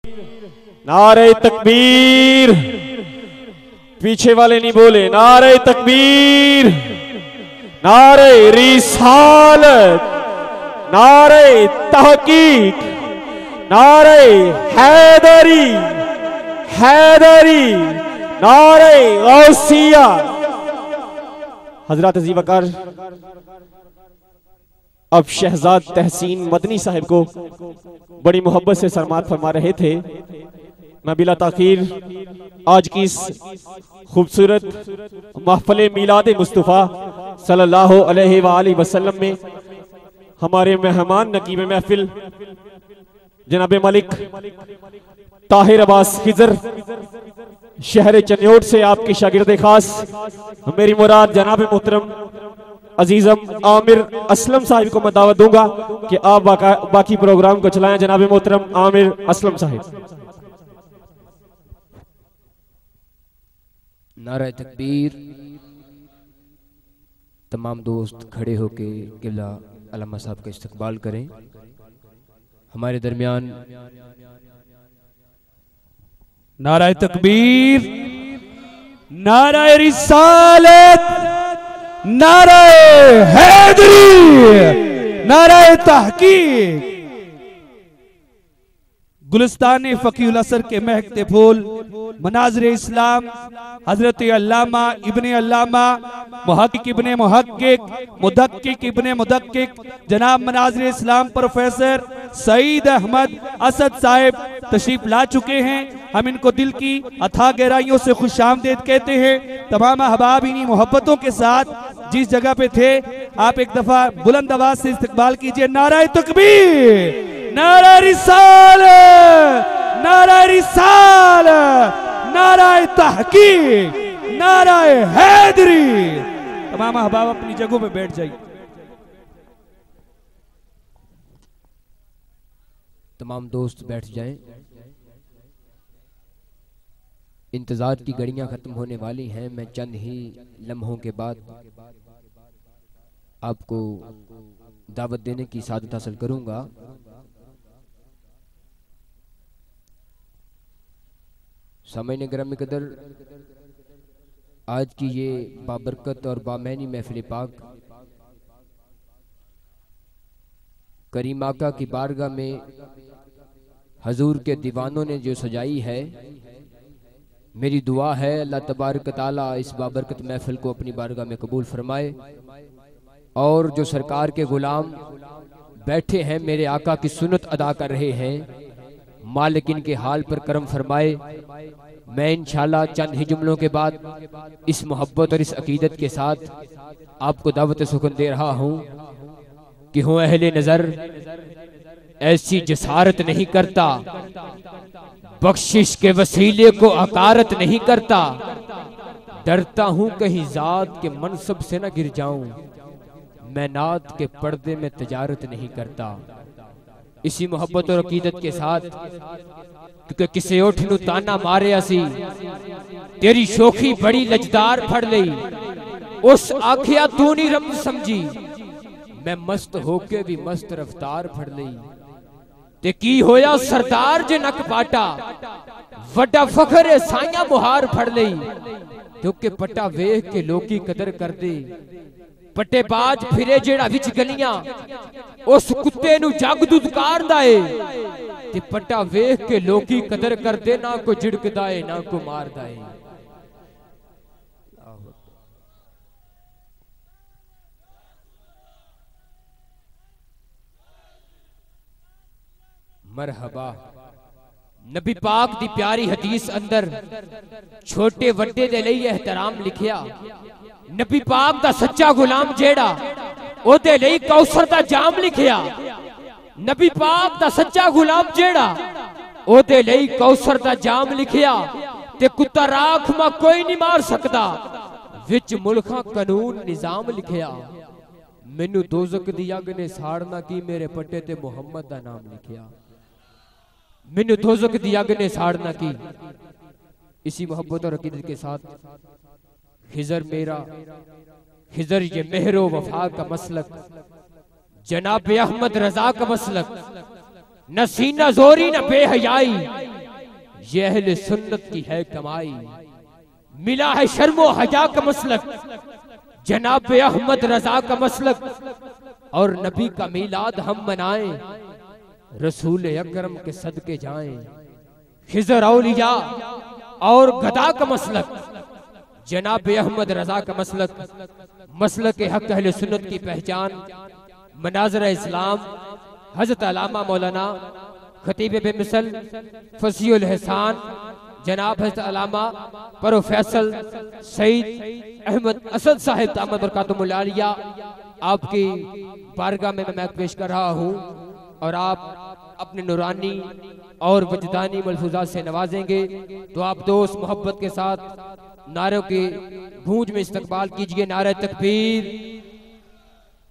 नारे तकबीर। पीछे वाले नहीं बोले। नारे तकबीर, नारे रिसालत, नारे तहकीक, नारे हैदरी, हैदरी, नारे गौसिया। हजरत अज़ीज़ वक़ार अब शहजाद तहसीन मदनी साहब को बड़ी मोहब्बत से सरमात फरमा रहे थे। मैं बिला ताखीर आज की इस खूबसूरत महफिल मीलाद मुस्तफ़ा सल्लल्लाहु अलैहि वसल्लम में हमारे मेहमान नकीब महफिल जनाब मलिक ताहिर अब्बास खिजर शहर चन्योट से आपके शागिर्द खास मेरी मुराद जनाब मोहतरम अजीजम आमिर असलम साहिब को मैं दावत दूंगा कि आप बाकी प्रोग्राम को चलाएं। जनाब मोहतरम आमिर असलम साहिब। नारा तकबीर। तमाम दोस्त खड़े होके किबला अल्लामा साहब का इस्तकबाल करें। हमारे दरमियान नारा तकबीर, नारा रिसालत, नारा हैदरी, नारा तहकीक। गुलिस्तान फकीउल असर के महकते फूल मनाज़िर इस्लाम हजरत अल्लामा इब्ने अल्लामा मुहक्किक इब्ने मुहक्किक मुदक्किक इब्ने मुदक्किक जनाब मनाज़िर इस्लाम प्रोफेसर सईद अहमद असद साहिब तशरीफ ला चुके हैं। हम इनको दिल की अथाह गहराइयों से खुशामदीद कहते हैं। तमाम अहबाब इन्हीं मोहब्बतों के साथ जिस जगह पे थे आप एक दफा बुलंद आवाज से इस्तकबाल कीजिए। नारा तकबीर, नारा रिसालत, नारा रिसालत, नारा तहकीक, नारा हैदरी। तमाम अहबाब अपनी जगहों पे बैठ जाइए। तमाम दोस्त बैठ जाएं। इंतजार की घड़ियां खत्म होने वाली हैं। मैं चंद ही लम्हों के बाद आपको दावत देने की सादत हासिल करूंगा। सामईन गिरामी कदर, आज की ये बाबरकत और बामैनी महफिल पाक करीम आका की बारगाह में हजूर के दीवानों ने जो सजाई है, मेरी दुआ है अल्लाह तबारक ताला इस बाबरकत महफिल को अपनी बारगाह में कबूल फरमाए। और जो सरकार के गुलाम बैठे हैं मेरे आका की सुन्नत अदा कर रहे हैं, मालिक इनके हाल पर करम फरमाए। मैं इंशाल्लाह चंद ही जुमलों के बाद इस मोहब्बत और इस अकीदत के साथ आपको दावत सुकून दे रहा हूँ कि हूँ अहले नजर ऐसी जसारत नहीं करता, बख्शिश के वसीले को अकारत नहीं करता, डरता हूँ कहीं जात के मनसब से न गिर जाऊं, मैं नात के पर्दे में तजारत नहीं करता। इसी मोहब्बत और अकीदत के साथ, क्योंकि किसे उठ नू ताना मारे असी तेरी शोखी बड़ी लजदार फड़ लई, उस आखिया तू नहीं रब समझी, मैं मस्त होके भी मस्त रफ्तार फड़ लई। ते की होया सरदार जे नक पाटा, वड्डा फखर है साइया मुहार फड़ लई, क्योंकि पट्टा वेख के लोकी कदर कर दे, पट्टे बाज फिरे जेड़ा विच गलियां, उस कुत्ते नू जग दुदकारदा है, ते पट्टा वेख के लोकी कदर कर दे, ना को झिड़कदा है ना को मारदा है। मरहबा। नबी पाक दी प्यारी हदीस अंदर छोटे वड्डे दे लई एहतराम लिखिया। नबी पाक दा सच्चा गुलाम जेड़ा ओदे लई कौसर दा जाम लिखिया। नबी पाक दा सच्चा गुलाम जेड़ा ओदे लई कौसर दा जाम लिखिया। ते कुत्ता राख मा कोई नहीं मार सकदा, विच मुल्खां कानून निजाम लिखिया। मैनू दोज़ख दी अग ने साड़ना की, मेरे पट्टे ते मुहम्मद दा नाम लिखिया। मैनू दोज़ख दी अग ने साड़ना की। इसी मोहब्बत और अकीदत के साथ खिजर मेरा, खिजर ये मेहरो वफा का मसलक, जनाब अहमद रजा का मसलक, न सीना जोरी न बेहयाई, ये अहले सुन्नत की है कमाई। मिला है शर्मो हया का मसलक, जनाब अहमद रजा का मसलक। और नबी का मीलाद हम मनाएं, रसूल अकरम के सदके जाएं। खिजर औलिया और गदा का मसलक, जनाब अहमद रजा का मसलक। मसलक हक अहले सुन्नत की पहचान मनाज़र इस्लाम हज़रत अल्लामा मौलाना खतीब बे मिसल फसीउल एहसान जनाब हज़रत अल्लामा प्रोफेसर सईद अहमद असद साहिब दामद बरकातुहुल आलिया आपकी बारगाह में मैं पेश कर रहा हूँ। और आप अपने नूरानी और वजदानी मलफूजात से नवाजेंगे तो आप दोस्त मोहब्बत के साथ नारों की गूंज में इस्तकबाल कीजिए। नारे तकबीर।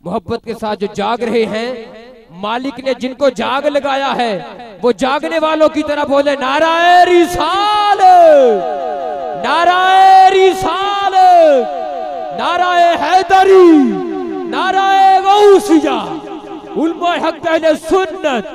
मोहब्बत के साथ जो जाग रहे हैं, मालिक ने जिनको जाग लगाया है वो जागने वालों की तरह बोले नाराए रिसाल, नाराए रिसाल, नाराए हैदरी, नाराए गौसिया, उलमा हक अहले सुन्नत।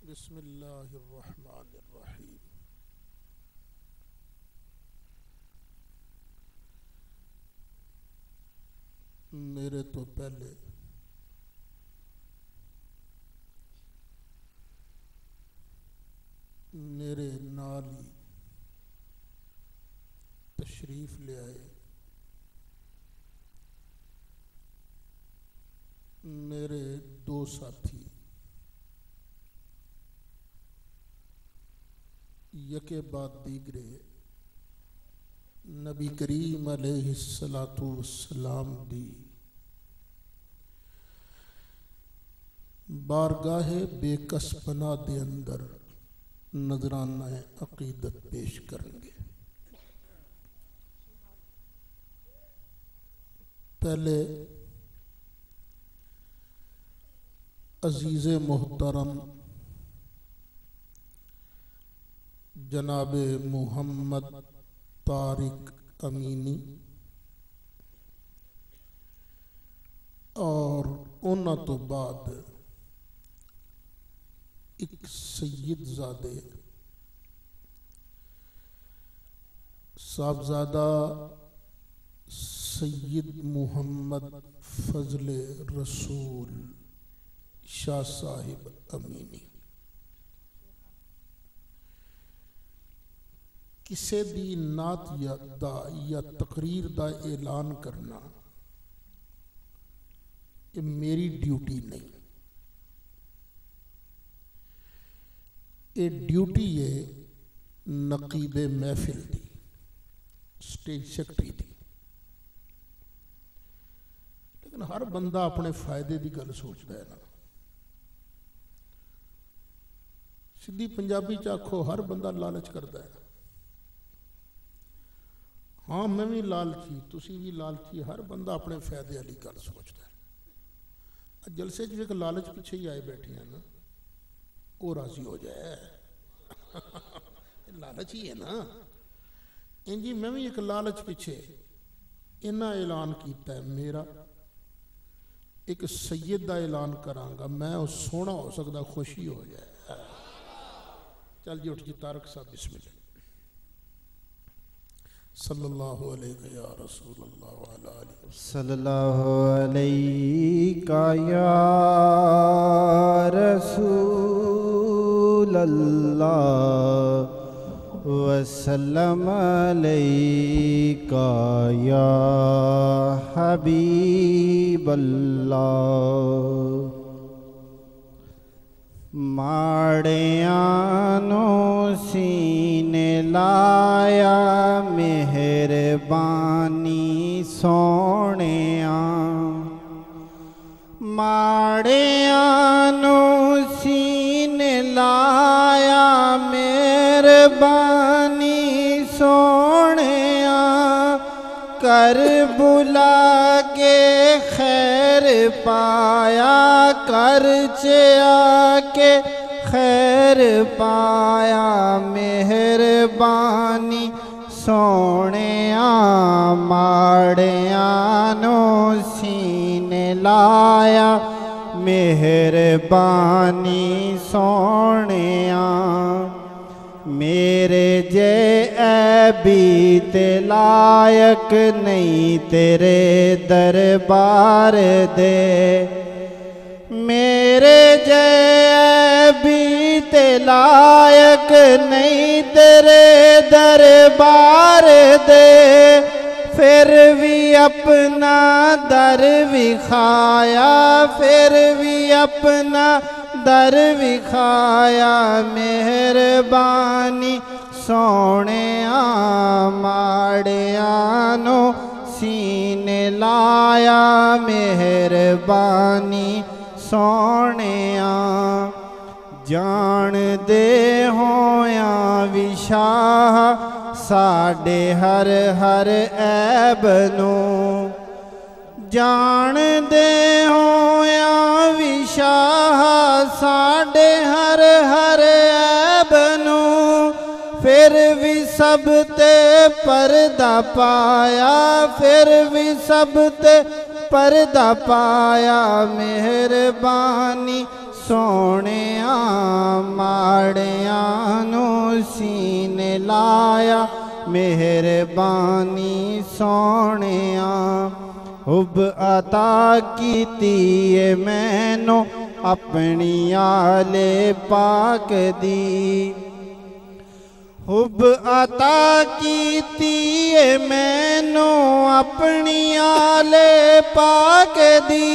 बिस्मिल्लाहिर्रहमानिर्रहीम। मेरे तो पहले मेरे नाल ही तशरीफ ले आए मेरे दो साथी, यके बाद दीगरे नबी करीम अलैहिस्सलातु वस्सलाम दी बारगाहे बेकसपना दे अंदर नजराना अकीदत पेश करेंगे। पहले अजीज़ मोहतरम जनाब मुहम्मद तारिक अमीनी और उन्हां तो बाद एक सैयदजादे साहबजादा सैयद मुहम्मद फजले रसूल शाह साहिब अमीनी। किसी दी नात या तकरीर दा ऐलान करना ये मेरी ड्यूटी नहीं, ये ड्यूटी है नकीबे महफिल दी, स्टेज सेक्रेटरी दी। लेकिन हर बंदा अपने फायदे की गल सोचता है ना। सीधी पंजाबी च आखो हर बंदा लालच करता है। हाँ मैं भी लालची, तुसी भी लालची, हर बंदा अपने फायदे वाली गल सोचता है। जलसे एक लालच पिछे ही आए बैठे हैं ना, वो राजी हो जाए लालच ही है ना। इंजी मैं भी एक लालच पिछे इन्ना ऐलान किया है, मेरा एक सैयद का ऐलान करांगा, मैं वो सोना हो सकता खुशी हो जाए। चल जी उठ जी तारक साहब बिस्मिल्लाह। सल्लल्लाहु अलैहि या रसूलल्लाह व अला आलिहि सल्लल्लाहु अलैहि या रसूल सल्लल्लाहु वसल्लम अलैका या हबीबल्लाह। माड़ियानो सीने लाया मेहरबानी सोहणिया। माड़ियानो सीने लाया मेहरबानी सोहणिया। कर बुला के खैर पाया कर चया के खैर पाया। मेहरबानी सोहणिया माड़ियानो सीने लाया मेहरबानी सोहणिया। मेरे जे ऐबी ते लायक नहीं तेरे दरबार दे। मेरे जे ऐबी ते लायक नहीं तेरे दरबार दे। फिर भी अपना दर विखाया फिर भी अपना दर विखाया। मेहरबानी सोहणिया माड़ियानो सीने लाया मेहरबानी सोहणिया। जान दे होया विशाह साडे हर हर ऐब नूं। जान दे होया विशाह साडे हर हर ऐब नूं। फिर भी सब ते पर्दा पाया फिर भी सब ते पर्दा पाया। मेहरबानी सोहणिया माड़ियानो सीने लाया मेहरबानी सोहणिया। हुब अता कीती मैनू अपनी आले पाक दी। हुब अता कीती मैनू अपनी आले पाक दी।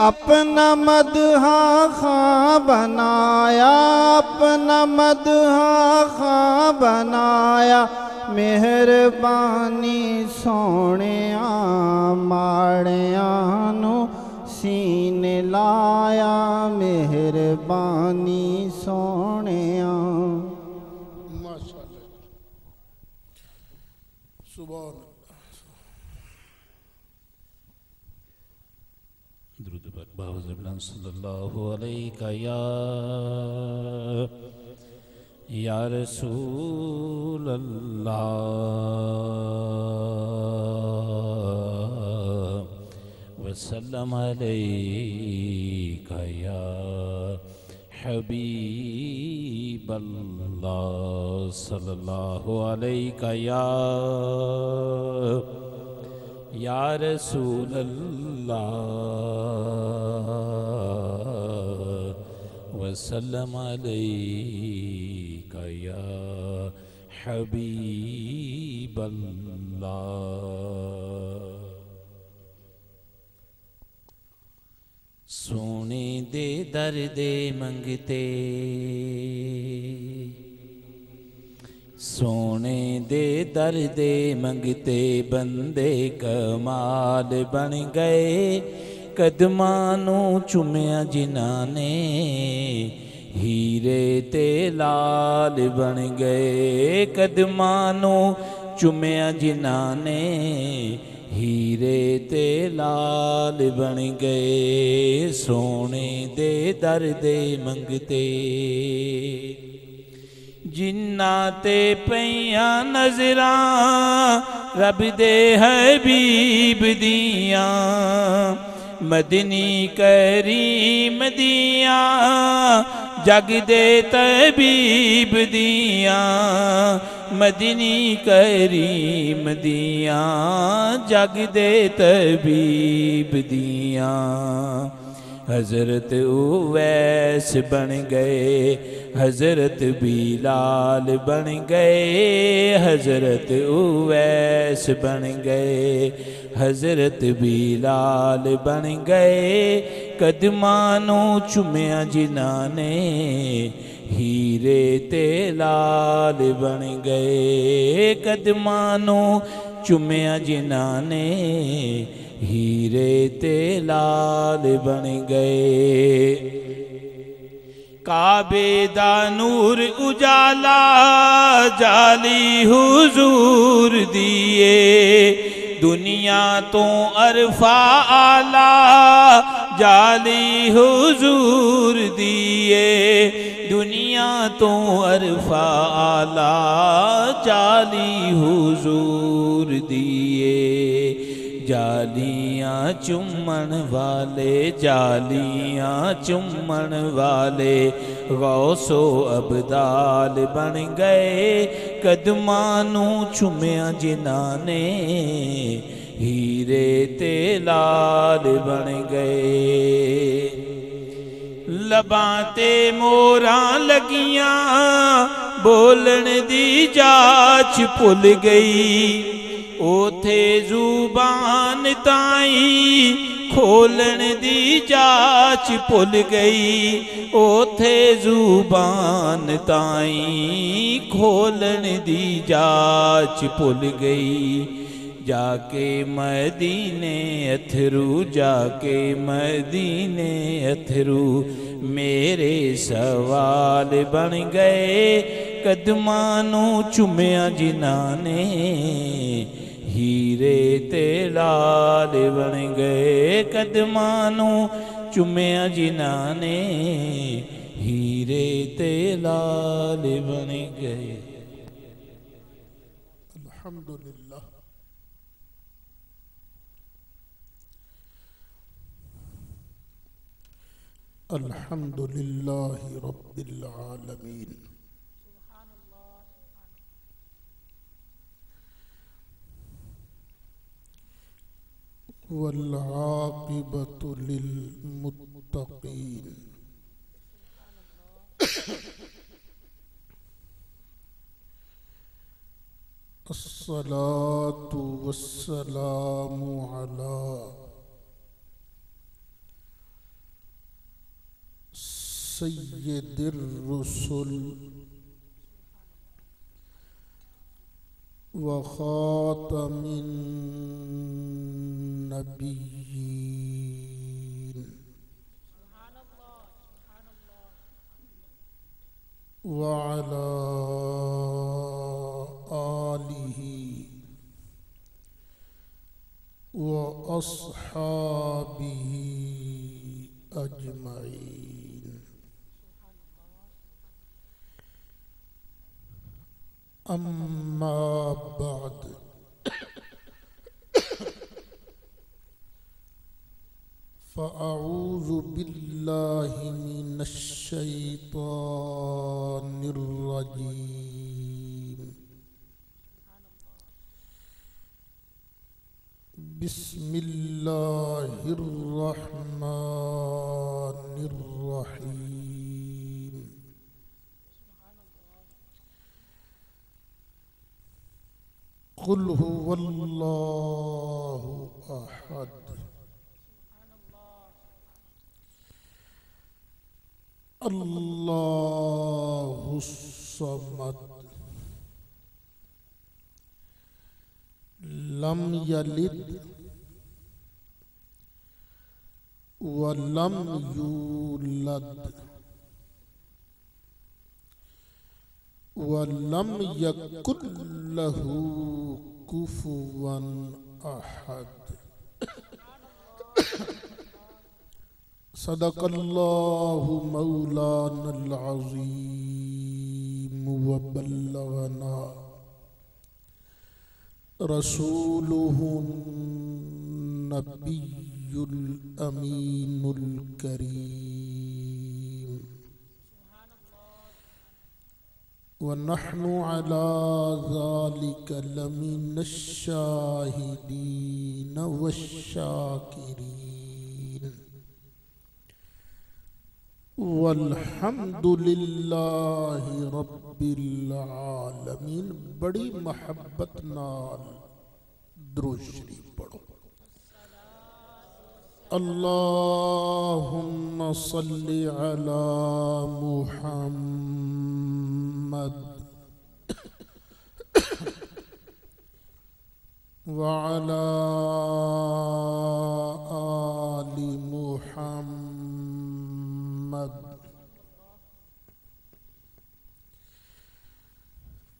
अपना मदहा खां बनाया अपना मदहा खां बनाया। मेहरबानी सोहणिया माड़ियानो सीने लाया मेहरबानी सोहणिया। माशाअल्लाह सुभान दुरूद पाक बावज़ सल्लल्लाहु अलैहि या रसूल अल्लाह वसल्लम अलैका या हबीब अल्लाह सल्लल्लाहु अलैका या रसूल अल्लाह वसल्लम अलैका या हबीब अल्लाह। सोने दे दर्दे मंगते सोने दे दर्दे मंगते बंदे कमाल बन गए। कदमानू चुमिया जिन्हां ने हीरे ते लाल बन गए। कदमानू चुमिया जिन्हां ने हीरे ते लाल बन गए। सोने दे दर्दे मंगते जिन्ना ते पईया नजरां रब दे हबीब दियां। मदनी करीम दियां जग दे तबीब दियां। मदनी करीम दियां जग दे तबीब दियां। हजरत उवैस बन गए, हजरत बिलाल बन गए, हजरत उवैस बन गए, हजरत बिलाल बन गए। कदमानू चुमिया जिन्हां ने हीरे ते लाल बन गए, कदमानू चुमिया जिन्हां ने हीरे ते लाल बन गए। काबे दा नूर उजाला जाली हुजूर दिए, दुनिया तो अरफा आला जाली हुजूर दिए, दुनिया तो अरफा आला जाली हुजूर दिए। जालियाँ चुम्मन वाले, जालियाँ चुम्मन वाले गौसो अबदाल बन गए। कदमानू चुमिया जिन्हां ने हीरे ते लाल बन गए। लबां ते मोरां लगियां बोलन दी जाच भुल गई, ओथे जुबान ताई खोलन दी जाच भुल गई, ओथे जुबान ताई खोलन दी जाच भुल गई। जाके मदीने अथरू, जाके मदीने अथरू मेरे सवाल बन गए। कदमानू चुमिया जिन्हां ने हीरे ते लाल बन गए, कदमानू चुमिया जिन्हां ने हीरे ते लाल बन गए। अल्हम्दुलिल्लाह। अल्हम्दुलिल्लाहि रब्बिल आलमीन। वल आक़िबतु लिल मुत्तक़ीन। अस्सलातु वस्सलामु अला सय्यिदिर रुसुल व खातमिन नबिय्यीन व अला आलिहि व अस्हाबिहि अजमईन। अम्मा बाद फ़अऊज़ु बिल्लाहि मिनश शैतानिर रजीम। बिस्मिल्लाहिर रहमानिर रहीम। कुल हुवल्लाहु अहद अल्लाहुस समद लम यलिद व लम यूलद व लम यकुल लहू कुफुवन अहद। सदक़ल्लाहु मौलानल अज़ीम व बल्लगना रसूलुहुन नबियुल अमीनुल करीम। व नहनु अला ज़ालिका लमिनश शाहिदीन वश शाकिरीन। वल्हम्दुलिल्लाहि रब्बिल आलमीन। बड़ी महब्बत नाल दुरूद शरीफ पढ़ो। अल्लाहुम्मा सल्लि अला मुहम्मद व अला आलि मुहम्मद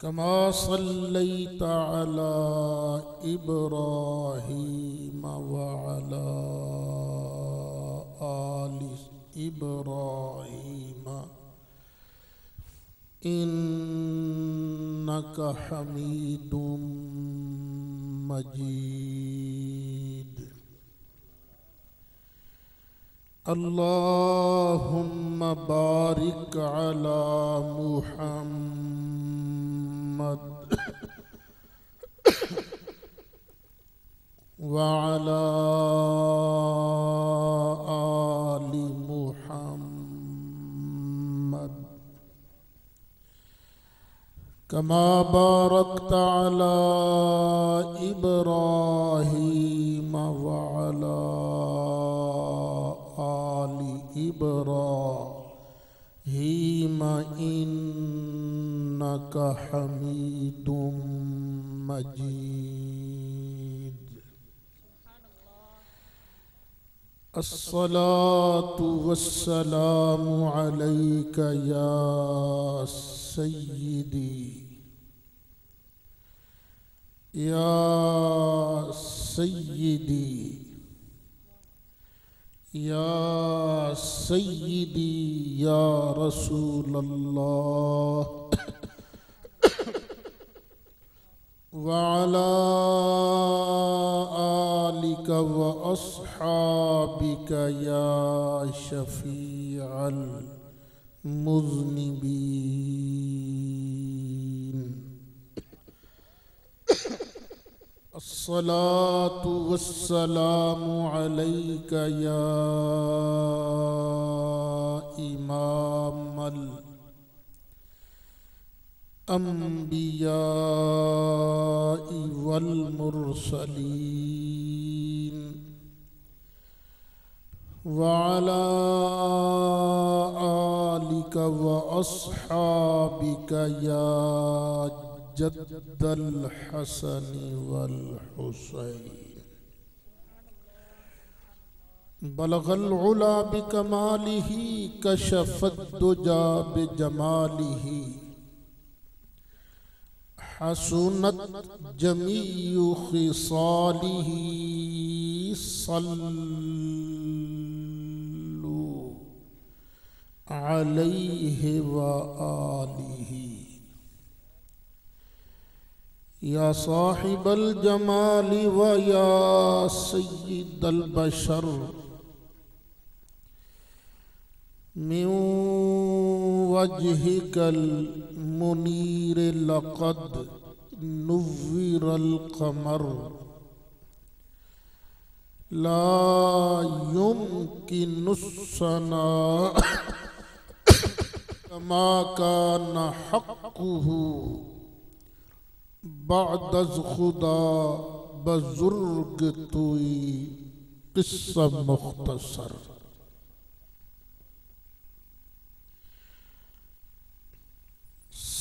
कमा सल्लैता अला इब्राहीम व अला आलि इब्राहीम इन्नका हमीदुम मजीद। अल्लाहुम्मा बारिक अला मुहम्मद व अला आलि मुहम्मद कमा बारकता अला इब्राहीम व अला आलि इब्राहीम इन्नका हमीदुम मजीद। अस्सलातु वस्सलामु अलैका या सय्यदी या सय्यदी या सय्यदी या रसूल अल्लाह व अला आलिका व अस्हाबिका या शफीअल मुज़निबीन। अस्सलातु वस्सलामु अलैका या इमामल अंबिया वल मुरसलीन व अला आलिका व अस्हाबिका या जद्दल हसन वल हुसैन। बलगल उला बिकमालिही कशफत दुजा बिजमालिही हसुनत जमीउ खिसालिही सल्लु अलैहि व आलिही। या साहिबल जमाली व या सय्यिदल बशर मिन वजहिकल मुनीर लक़द नुव्विरल क़मर ला युमकिनुस्सना कमा काना हक़्क़ुहु बादज़ खुदा बजुर्ग तुई किस्सा मुख्तसर।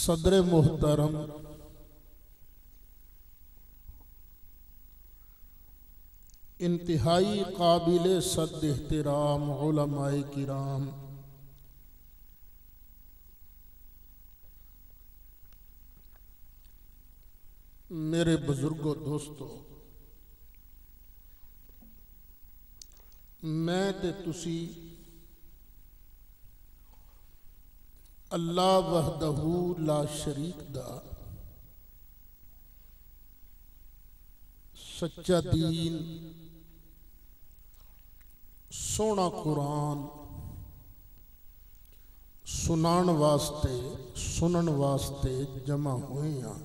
सदर मुहतरम इंतहाई काबिल सद एहतराम उलमाए किराम, मेरे बुजुर्गों दोस्तों, मैं ते तुसी अल्लाह वहदहू ला शरीक दा सच्चा दीन, सोना कुरान सुनान वास्ते सुनन वास्ते जमा हुए हैं।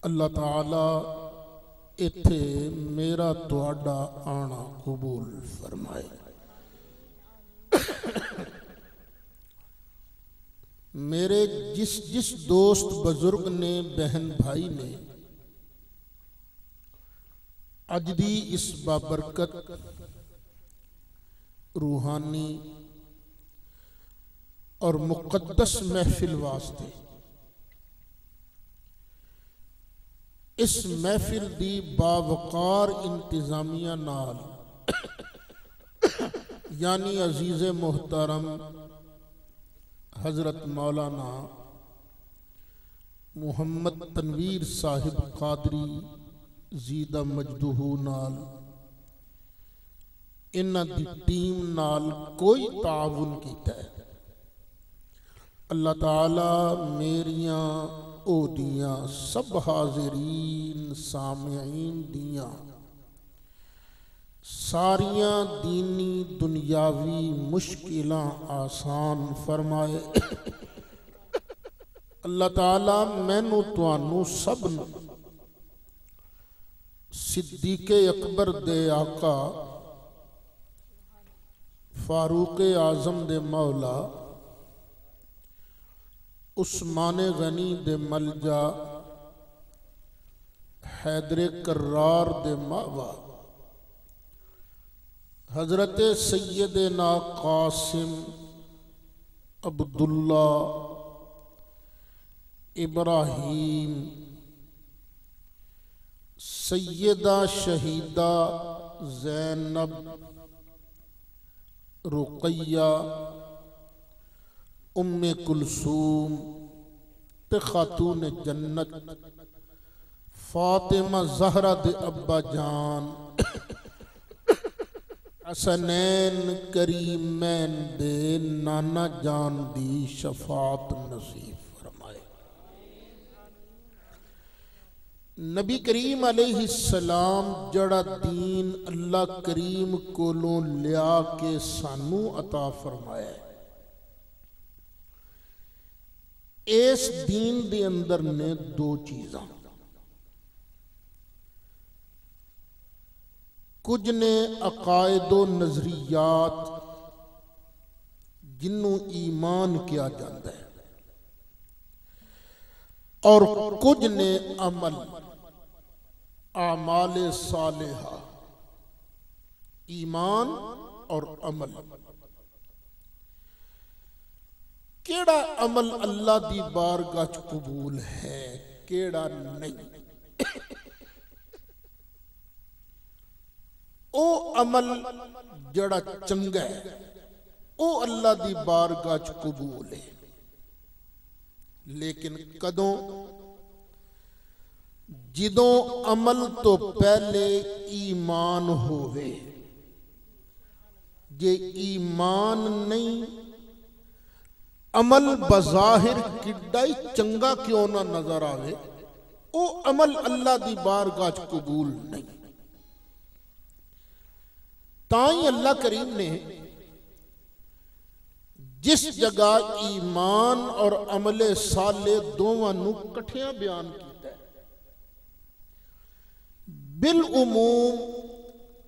अल्लाह ताला इत्थे मेरा तुहाडा आना कबूल फरमाए। मेरे जिस जिस दोस्त बुजुर्ग ने बहन भाई ने अज दी इस बाबरकत रूहानी और मुकद्दस महफिल वास्ते इस महफिल दी बावकार इंतजामिया नाल यानी अजीज मोहतरम हजरत मौलाना मुहम्मद तनवीर साहिब कादरी जीदा मजदूहू नाल इन्हां दी टीम नाल कोई ताउन कीता है। अल्लाह ताला मेरियां ओदियां सब हाजिरीन सामिईन दियां सारियां दीनी दुनियावी मुश्किलां आसान फरमाए। अल्लाह ताला मैनू तुहानू सब नू सिद्दीक़े अकबर दे आका फारूक आजम दे मौला उस्मान गनी दे मलजा हैदरे कर्रार दे मावा हजरत सैयदना कासिम अब्दुल्ला इब्राहीम सैयदा शहीदा ज़ैनब रुकैया उम्मे कुलसूम ते खातून जन्नत फातिमा ज़हरा दे अब्बा जान हसनैन करीमैन दे नाना जान दी शफात नसीब फरमाए। नबी करीम अलैहिस्सलाम जड़ा दीन अल्लाह करीम कोलों लिया के सानू अता फरमाया। इस दीन दे अंदर ने दो चीज़ां, कुछ ने अकायदो नजरियात जिन्नू ईमान किया जाता है और कुछ ने अमल आमाले सालेहा ईमान और अमल। केड़ा अमल अल्लाह दी बारगाह च कबूल है केड़ा नहीं। ओ अमल जड़ा चंगा है ओ अल्लाह दी बारगाह च कबूल है, लेकिन कदों जिदों अमल तो पहले ईमान होवे। जे ईमान नहीं अमल बज़ाहिर किड्डा ही चंगा क्यों ना नजर आवे ओ अमल अल्लाह दी बारगाह च कबूल नहीं। ताई अल्लाह करीम ने जिस जगह ईमान और अमले साले दोवां नू कठिया बयान किया है, बिल उमूम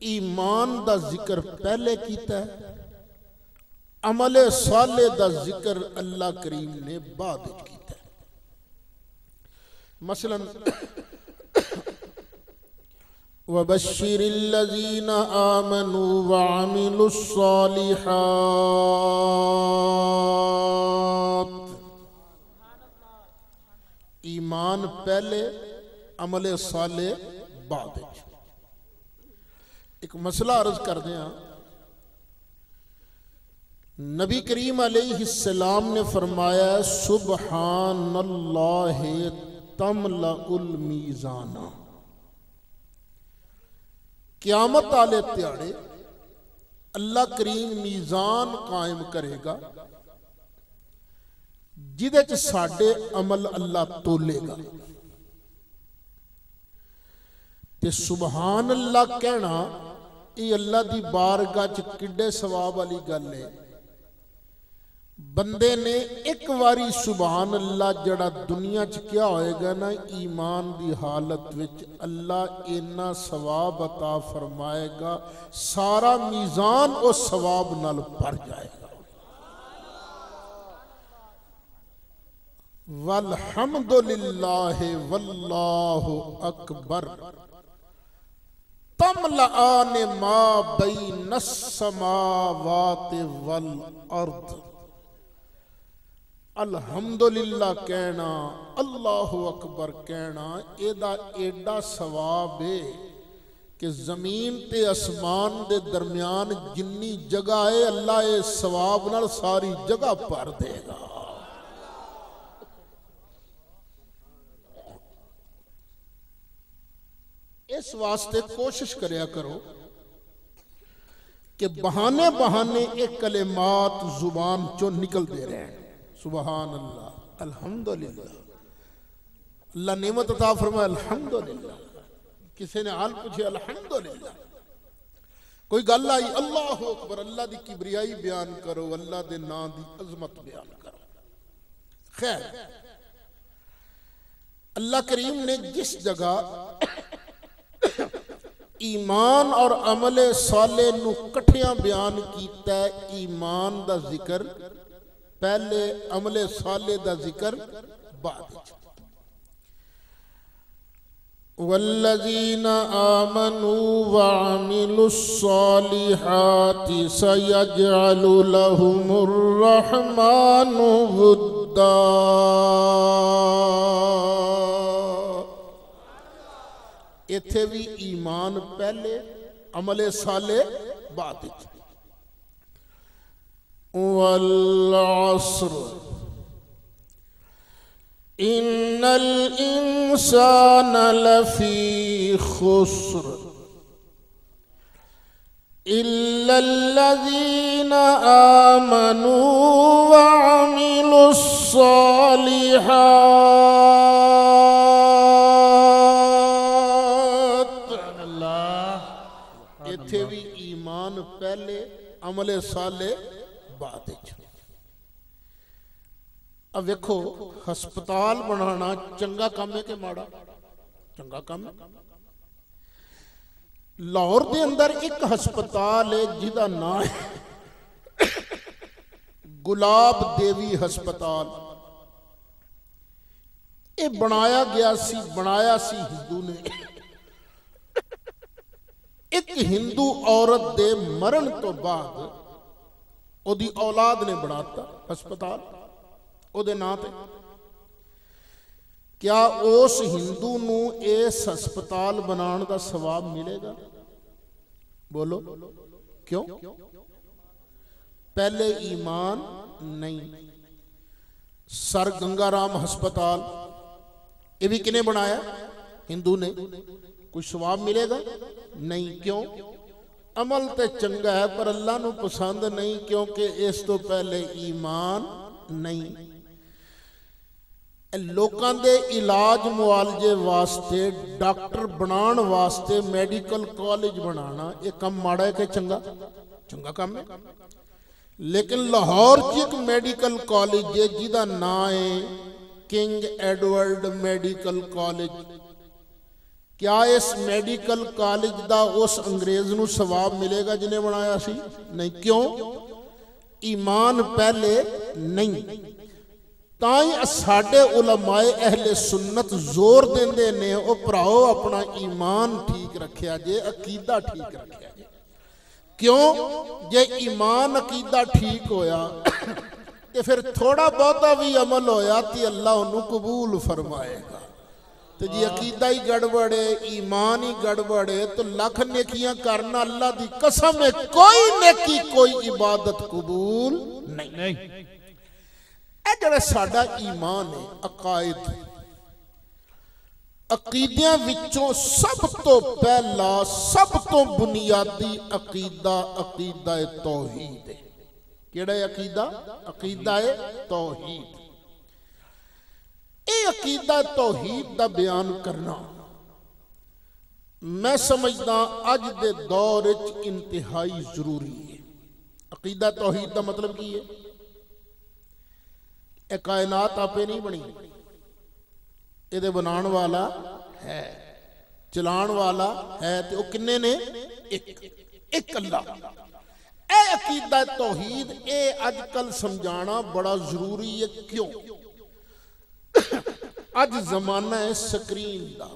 ईमान दा जिक्र पहले किया है, अमले साले दा जिक्र अल्लाह करीम ने बाद किया है। मसलन वबश्शिरिल्लज़ीना आमनू वअमिलुस्सालिहात, ईमान पहले अमले साले बाद। एक मसला अर्ज कर दें, नबी करीम अलैहिस्सलाम ने फरमाया सुबहानल्लाह तमलउल मीज़ाना, क़यामत आले त्याड़े अल्लाह करीम मीज़ान कायम करेगा जिदे च साडे अमल अल्लाह तोलेगा। ते सुबहान अल्लाह कहना ये अल्लाह दी बारगाह च किड्डे सवाब वाली गल है। बंदे ने एक बारी सुबहान अल्लाह जड़ा दुनिया च क्या होएगा ना, ईमान दी हालत विच अल्लाह इन्ना सवाब अता फरमाएगा सारा मीज़ान उस सवाब नाल भर जाएगा। वल्हम्दुलिल्लाहि वल्लाहु अकबर तमलआन मा बैनस समावाति वल अर्द। अल्हम्दुलिल्लाह कहना, अल्लाहु अकबर कहना, एदा एडा सवाब है कि जमीन ते आसमान दे दरमियान जिन्नी जगह है अल्लाह ए सवाब नाल सारी जगह भर देगा। इस वास्ते कोशिश करया करो कि बहाने बहाने एक कलेमात जुबान चो निकलते रहे। सुबहान अल्लाह, अल्हम्दुलिल्लाह, अल्लाह नेमत अता फरमाए, अल्हम्दुलिल्लाह। किसी ने हाल पूछे, अल्हम्दुलिल्लाह। कोई गल आई, अल्लाह अकबर, अल्लाह दी किबरियाई बयान करो, अल्लाह दे नाम दी अजमत बयान करो। खैर, अल्लाह करीम ने जिस जगह ईमान और अमले साले नू कठिया बयान कीता है, ईमान दा जिक्र पहले, अमले साले दा जिक्र बाद। वल्लज़ीना आमनू वअमिलुस्सालिहाति सयजअलु लहुमुर रहमानु वुद्दा। इत्थे भी ईमान पहले, अमले साले बाद। वल अस्र इन्नल इंसान लफी खुस्र इल्लल्लज़ीना आमनू वअमिलुस्सालिहात। इत्थे भी ईमान पहले, अमले साले बाद। अब वेखो, हस्पताल बनाना चंगा काम है कि माड़ा? चंगा काम है। लाहौर के अंदर एक हस्पताल है जिहदा नाम है गुलाब देवी हस्पताल। ये बनाया सी हिंदू ने। एक हिंदू औरत दे मरण तो बाद ओदी औलाद ने बनाता हस्पताल ओदे नां ते। क्या उस हिंदू नू इस हस्पताल बनाने का सवाब मिलेगा? बोलो क्यों? पहले ईमान नहीं। सर गंगाराम हस्पताल ये भी किने बनाया? हिंदू ने। कुछ सवाब मिलेगा? नहीं। क्यों? अमल तो चंगा है पर अल्लाह नू पसंद नहीं, क्योंकि इस तो पहले ईमान नहीं। लोगों के इलाज मुआलजे वास्ते, डॉक्टर बनाने वास्ते मेडिकल कॉलेज बनाना ये कम माड़ा है कि चंगा? चंगा काम है। लेकिन लाहौर च एक मेडिकल कॉलेज है जिहदा नाम है किंग एडवर्ड मेडिकल कॉलेज। क्या इस मेडिकल कॉलेज का उस अंग्रेज नू सवाब मिलेगा जिन्हें बनाया सी? नहीं। क्यों? ईमान पहले नहीं। ताई साडे उलमाए अहले सुन्नत जोर देंदे ने, ओ भराओ अपना ईमान ठीक रखिया जे, अकीदा ठीक रखिया जे। क्यों? जे ईमान अकीदा ठीक होया तो फिर थोड़ा बहुता भी अमल होया तो अल्लाह उन्हें कबूल फरमाएगा। तो जी अकीदा ही गड़बड़ है, ईमान ही गड़बड़ है, तो लख नेकियां करना अल्लाह की कसम है कोई नेकी कोई इबादत कबूल नहीं। जड़ा साडा ईमान है, अकायद, अकीदियां विचों सब तो पहला सब तो बुनियादी अकीदा अकीदा तौहीद है। केड़ा अकीदा? अकीदा है तौहीद। ये अकीदा तौहीद दा बयान करना मैं समझदा अज दे दौर च इंतहाई जरूरी है। अकीदा तौहीद दा मतलब की है? ये कायनात आपे नहीं बनी, ये बनाने वाला है, चलाने वाला है, तो किन्ने ने? एक अल्लाह। ए अकीदा तौहीद ए अजकल समझाना बड़ा जरूरी है। क्यों? अज जमाना है स्क्रीन का,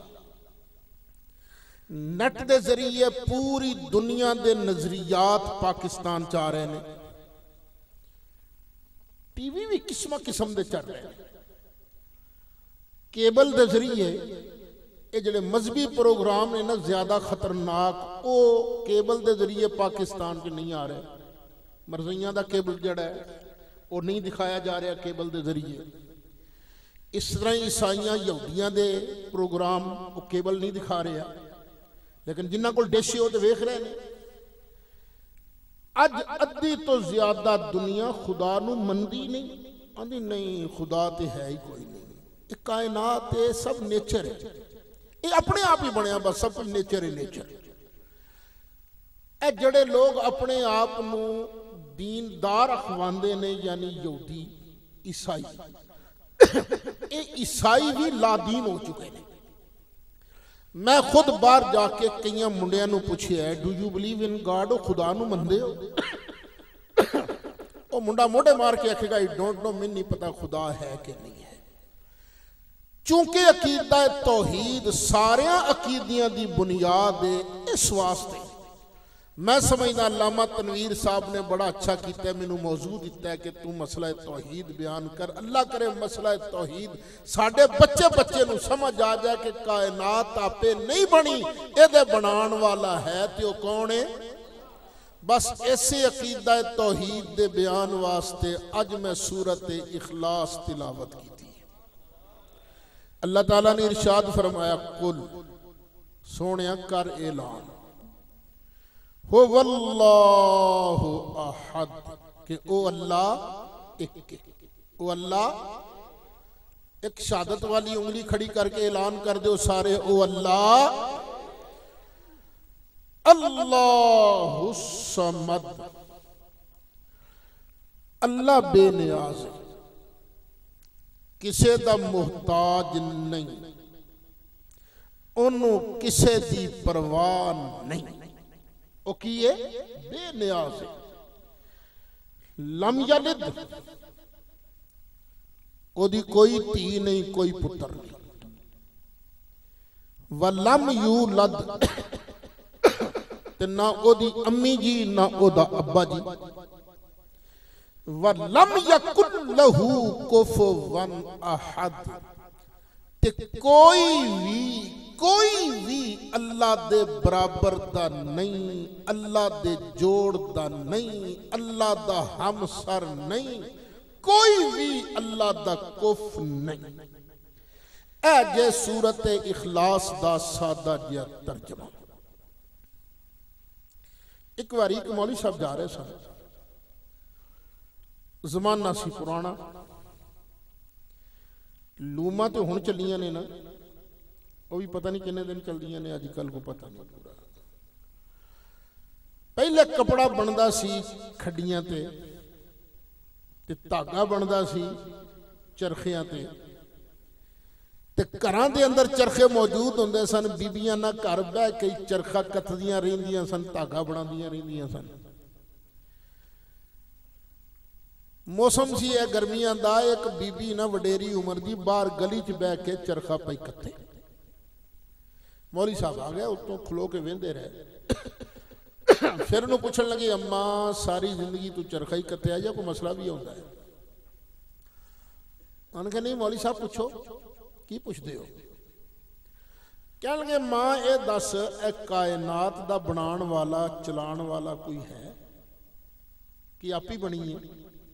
नेट के जरिए पूरी दुनिया के नजरियात पाकिस्तान च आ रहे हैं। टीवी भी किस्म किस्म के चल रहे हैं। केबल के जरिए ये जिहड़े मजहबी प्रोग्राम ने ना ज्यादा खतरनाक, वो केबल के जरिए पाकिस्तान च नहीं आ रहे। मरज़ियां दा केबल जिहड़ा है वो नहीं दिखाया जा रहा केबल के जरिए। इस तरह ईसाइयां यहूदियां दे प्रोग्राम वो केबल नहीं दिखा रहा, लेकिन जिन्हां कोल डिश है वो तो वेख रहे हैं। अज अद्धी तो ज्यादा दुनिया खुदा नूं मनदी नहीं, आंदी नहीं खुदा तो है ही कोई नहीं, ये कायनात है, सब नेचर है, ये अपने आप ही बनया, बस सब कुछ नेचर है नेचर। ए जड़े लोग अपने आप नूं दीनदार अखवांदे ने, यानी यहूदी ईसाई, ये ईसाई भी लादीन हो चुके हैं। मैं खुद बाहर जाके कई मुंडिया नूं पूछिया है, do you believe in God, खुदा नूं मनदे हो? वो मुंडा मोढ़े मार के आखेगा आई डोंट नो, मैनूं नहीं पता खुदा है कि नहीं है। चूंकि अकीदा तौहीद सारिया अकीदियां दी बुनियाद है। इस वास्ते मैं समझदा अल्लामा तनवीर साहब ने बड़ा अच्छा किया, मैनू मौजू दिता है कि तू मसला तौहीद बयान कर। अल्लाह करे मसला तौहीद साडे बच्चे बच्चे नू समझ आ जाए कि कायनात आपे नहीं बनी, इहदे बनाण वाला है, तो वह कौन है? बस ऐसे अकीदा तौहीद दे बयान वास्ते अज मैं सूरत इखलास तिलावत की। अल्लाह ताला ने इरशाद फरमाया, कुल सोनिया कर ऐलान, हो वल्लाहु अहद, कि ओ अल्लाह एक, ओ अल्लाह एक। शहादत वाली उंगली खड़ी करके ऐलान कर दो सारे, ओ अल्लाह, अल्लाहु समद, अल्लाह बेनियाज है, किसे दा मुहताज नहीं, ओनू किसे दी परवाह नहीं, ओ की है बेनियाज है। लम यलिद, ओदी कोई धी नहीं, कोई पुत्र नहीं। वलम यूलद, ते ना ओदी अम्मी जी ना ओदा अब्बा जी। वलम यकुन लहू कुफुवन अहद, ते कोई भी अल्लाह दे बराबर दा नहीं, अल्लाह दे जोड़ दा नहीं, अल्लाह दा हमसर नहीं, कोई भी अल्लाह दा कुफ नहीं। ऐ जे सूरत इखलास दा सादा जिहा तर्जमा। एक बार एक मौलवी साहब जा रहे सन, जमाना सी पुराना, लूमा तो हुण चलियां ने ना, वो भी पता नहीं किन्ने दिन चलदियां ने, अजकल को पता नहीं पूरा। पहले कपड़ा बनता सी खड्डियां ते धागा बनता सी चरखियां ते घरां दे अंदर चरखे मौजूद होंदे सन। बीबियां ना घर बह के चरखा कतदियां रहिंदियां सन, धागा बनांदियां रहिंदियां सन। मौसम सी है गर्मियां दा, एक बीबी ना वडेरी उम्र दी बाहर गली च बह के चरखा पई कत्ते। मौलवी साहब आ गया, उत्तों खलो के वेंदे रहे। फिर उन्होंने पूछन लगे, अम्मा सारी जिंदगी तू चरखा ही कत्ते या कोई मसला भी होता है? उन्होंने कहा नहीं मौलवी साहब पूछो, की पूछते हो? कह लगे मां ये दस, ए कायनात दा बनाण वाला चलाण वाला कोई है कि आप ही बनी है?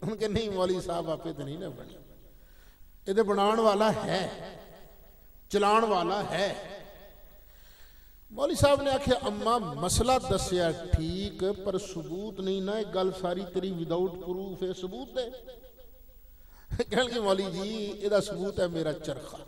उनके नहीं मौलवी साहब आपे तो नहीं ना बनी, ये बनाण वाला है, चलाण वाला है। मौलवी साहब ने आख्या अम्मा मसला दसिया ठीक, पर सबूत नहीं ना, एक गल सारी तेरी विदाउट प्रूफ है, सबूत दे। कह लगे मौलवी जी ਇਹਦਾ सबूत है मेरा चरखा।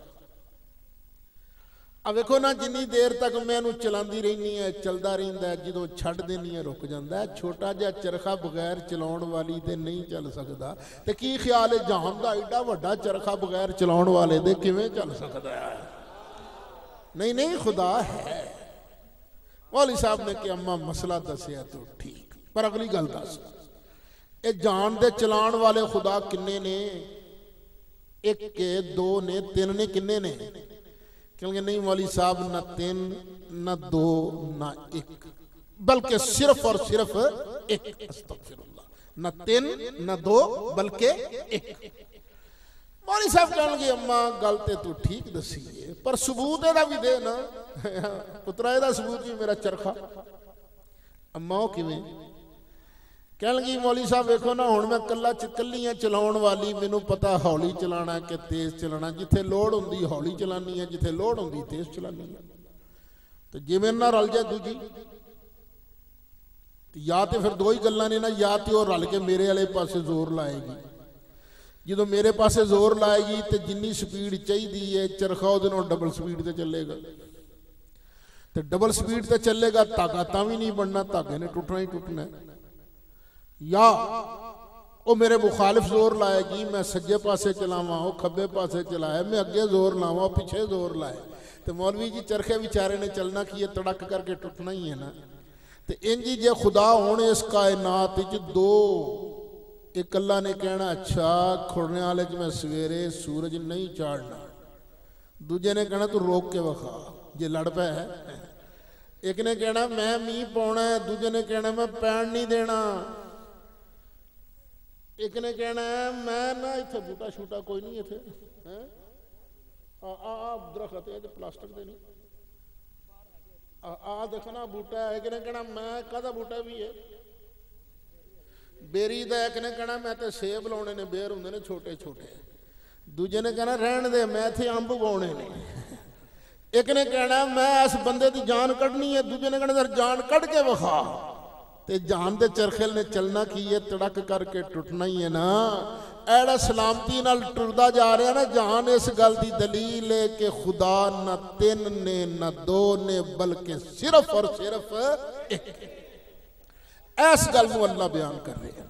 अब वेखो ना जिन्नी देर तक मैं इहनूं चलांदी रहनी है, चलदा रहिंदा है, जदों छड्ड देनी है रुक जांदा है। छोटा जिहा चरखा बगैर चलाउण वाली ते नहीं चल सकदा, ते की ख्याल है जहान दा एडा वड्डा चरखा बगैर चलाउण वाले दे किवें चल सकदा है? नहीं नहीं खुदा है। मौलवी साहब ने कहा अम्मा मसला दसिया तो ठीक, पर अगली गल दस, ये जान दे चलाण वाले खुदा किन्ने ने? एक के दो ने तीन ने किन्ने ने? कहेंगे नहीं मौली साहब, ना तीन ना दो ना एक, बल्कि सिर्फ और सिर्फ एक। अस्तगफिरुल्लाह, ना तीन ना दो बल्कि एक। मौली साहब कहेंगे अम्मा गल ते तू ठीक दसी है, पर सबूत एदा भी दे ना। पुत्रा एदा सबूत भी मेरा चरखा। अम्मा वो किवें? कहणगी मौली साहब वेखो ना, हुण मैं कल्ला कल्लियां चलाउण वाली, मैनू पता हौली चलाना कि तेज चलाना। जिथे लोड़ हुंदी हौली चलानी है, जिथे लोड़ हुंदी तेज चलानी है। तो जे मेरे नाल रल जाए दूजी, या तो फिर दो ही गल्लां ने ना, या तो वो रल के मेरे वाले पासे जोर लाएगी। जो मेरे पासे जोर लाएगी तो जिन्नी स्पीड चाहिए है चरखा उहदे नाल डबल स्पीड से चलेगा। तो डबल स्पीड से चलेगा, धागा तां भी नहीं बनना, धागे ने टुटना ही टुटना है। या वो मेरे मुखालिफ जोर लाएगी, मैं सज्जे पासे चलावा, वो खब्बे पासे चलाए, मैं अगे जोर लावा, पिछे जोर लाए। तो मौलवी जी चरखे बेचारे ने चलना कि ये तड़क करके टुटना ही है ना। तो इंज ही जे खुदा होने इस कायनात दो, एक अल्लाह ने कहना अच्छा खुरने वाले च मैं सवेरे सूरज नहीं चाड़ना, दूजे ने कहना तू रोक के विखा जे लड़ पे है। एक ने कहना मैं मीह पाना है, दूजे ने कहना मैं पैन नहीं देना। एक ने कहना मैं ना इत्थे बूटा शूटा कोई नहीं इत्थे है, दरखत है प्लास्टिक दे नहीं, आ देखना बूटा है। एक ने कहना मैं काहदा बूटा भी है, बेरी दा। एक ने कहना मैं तो सेब लाने ने, बेर होंदे ने छोटे छोटे। दूजे ने कहना रहन दे मैं इत्थे अंब उगाने ने। एक ने कहना मैं इस बंदे की जान कढ़नी है, दूजे ने कहना जान कढ़ के विखा। ते जान दे चरखेल ने चलना की है, तड़क करके टुटना ही है ना। एड़ा सलामती नाल टुरदा जा रहा ना, जान इस गल की दलील है कि खुदा न तीन ने न दो ने बल्कि सिर्फ और सिर्फ एक। इस गल को अल्लाह बयान कर रहे हैं।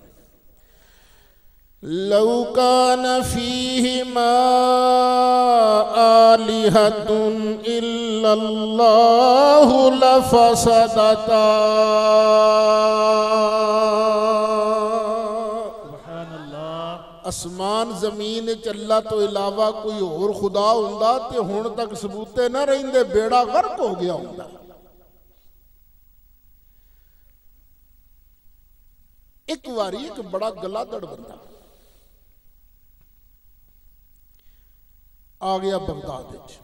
लौ कान फीहिमा आलिहतुन इल्लल्लाहु लफसदता। आसमान जमीन च अल्लाह तो इलावा कोई होर खुदा हुंदा ते हुण तक सबूते ना रहिंदे, बेड़ा गर्क हो गया हुंदा। एक बारी एक बड़ा गलादड़ बंदा आ गया बगदाद विच।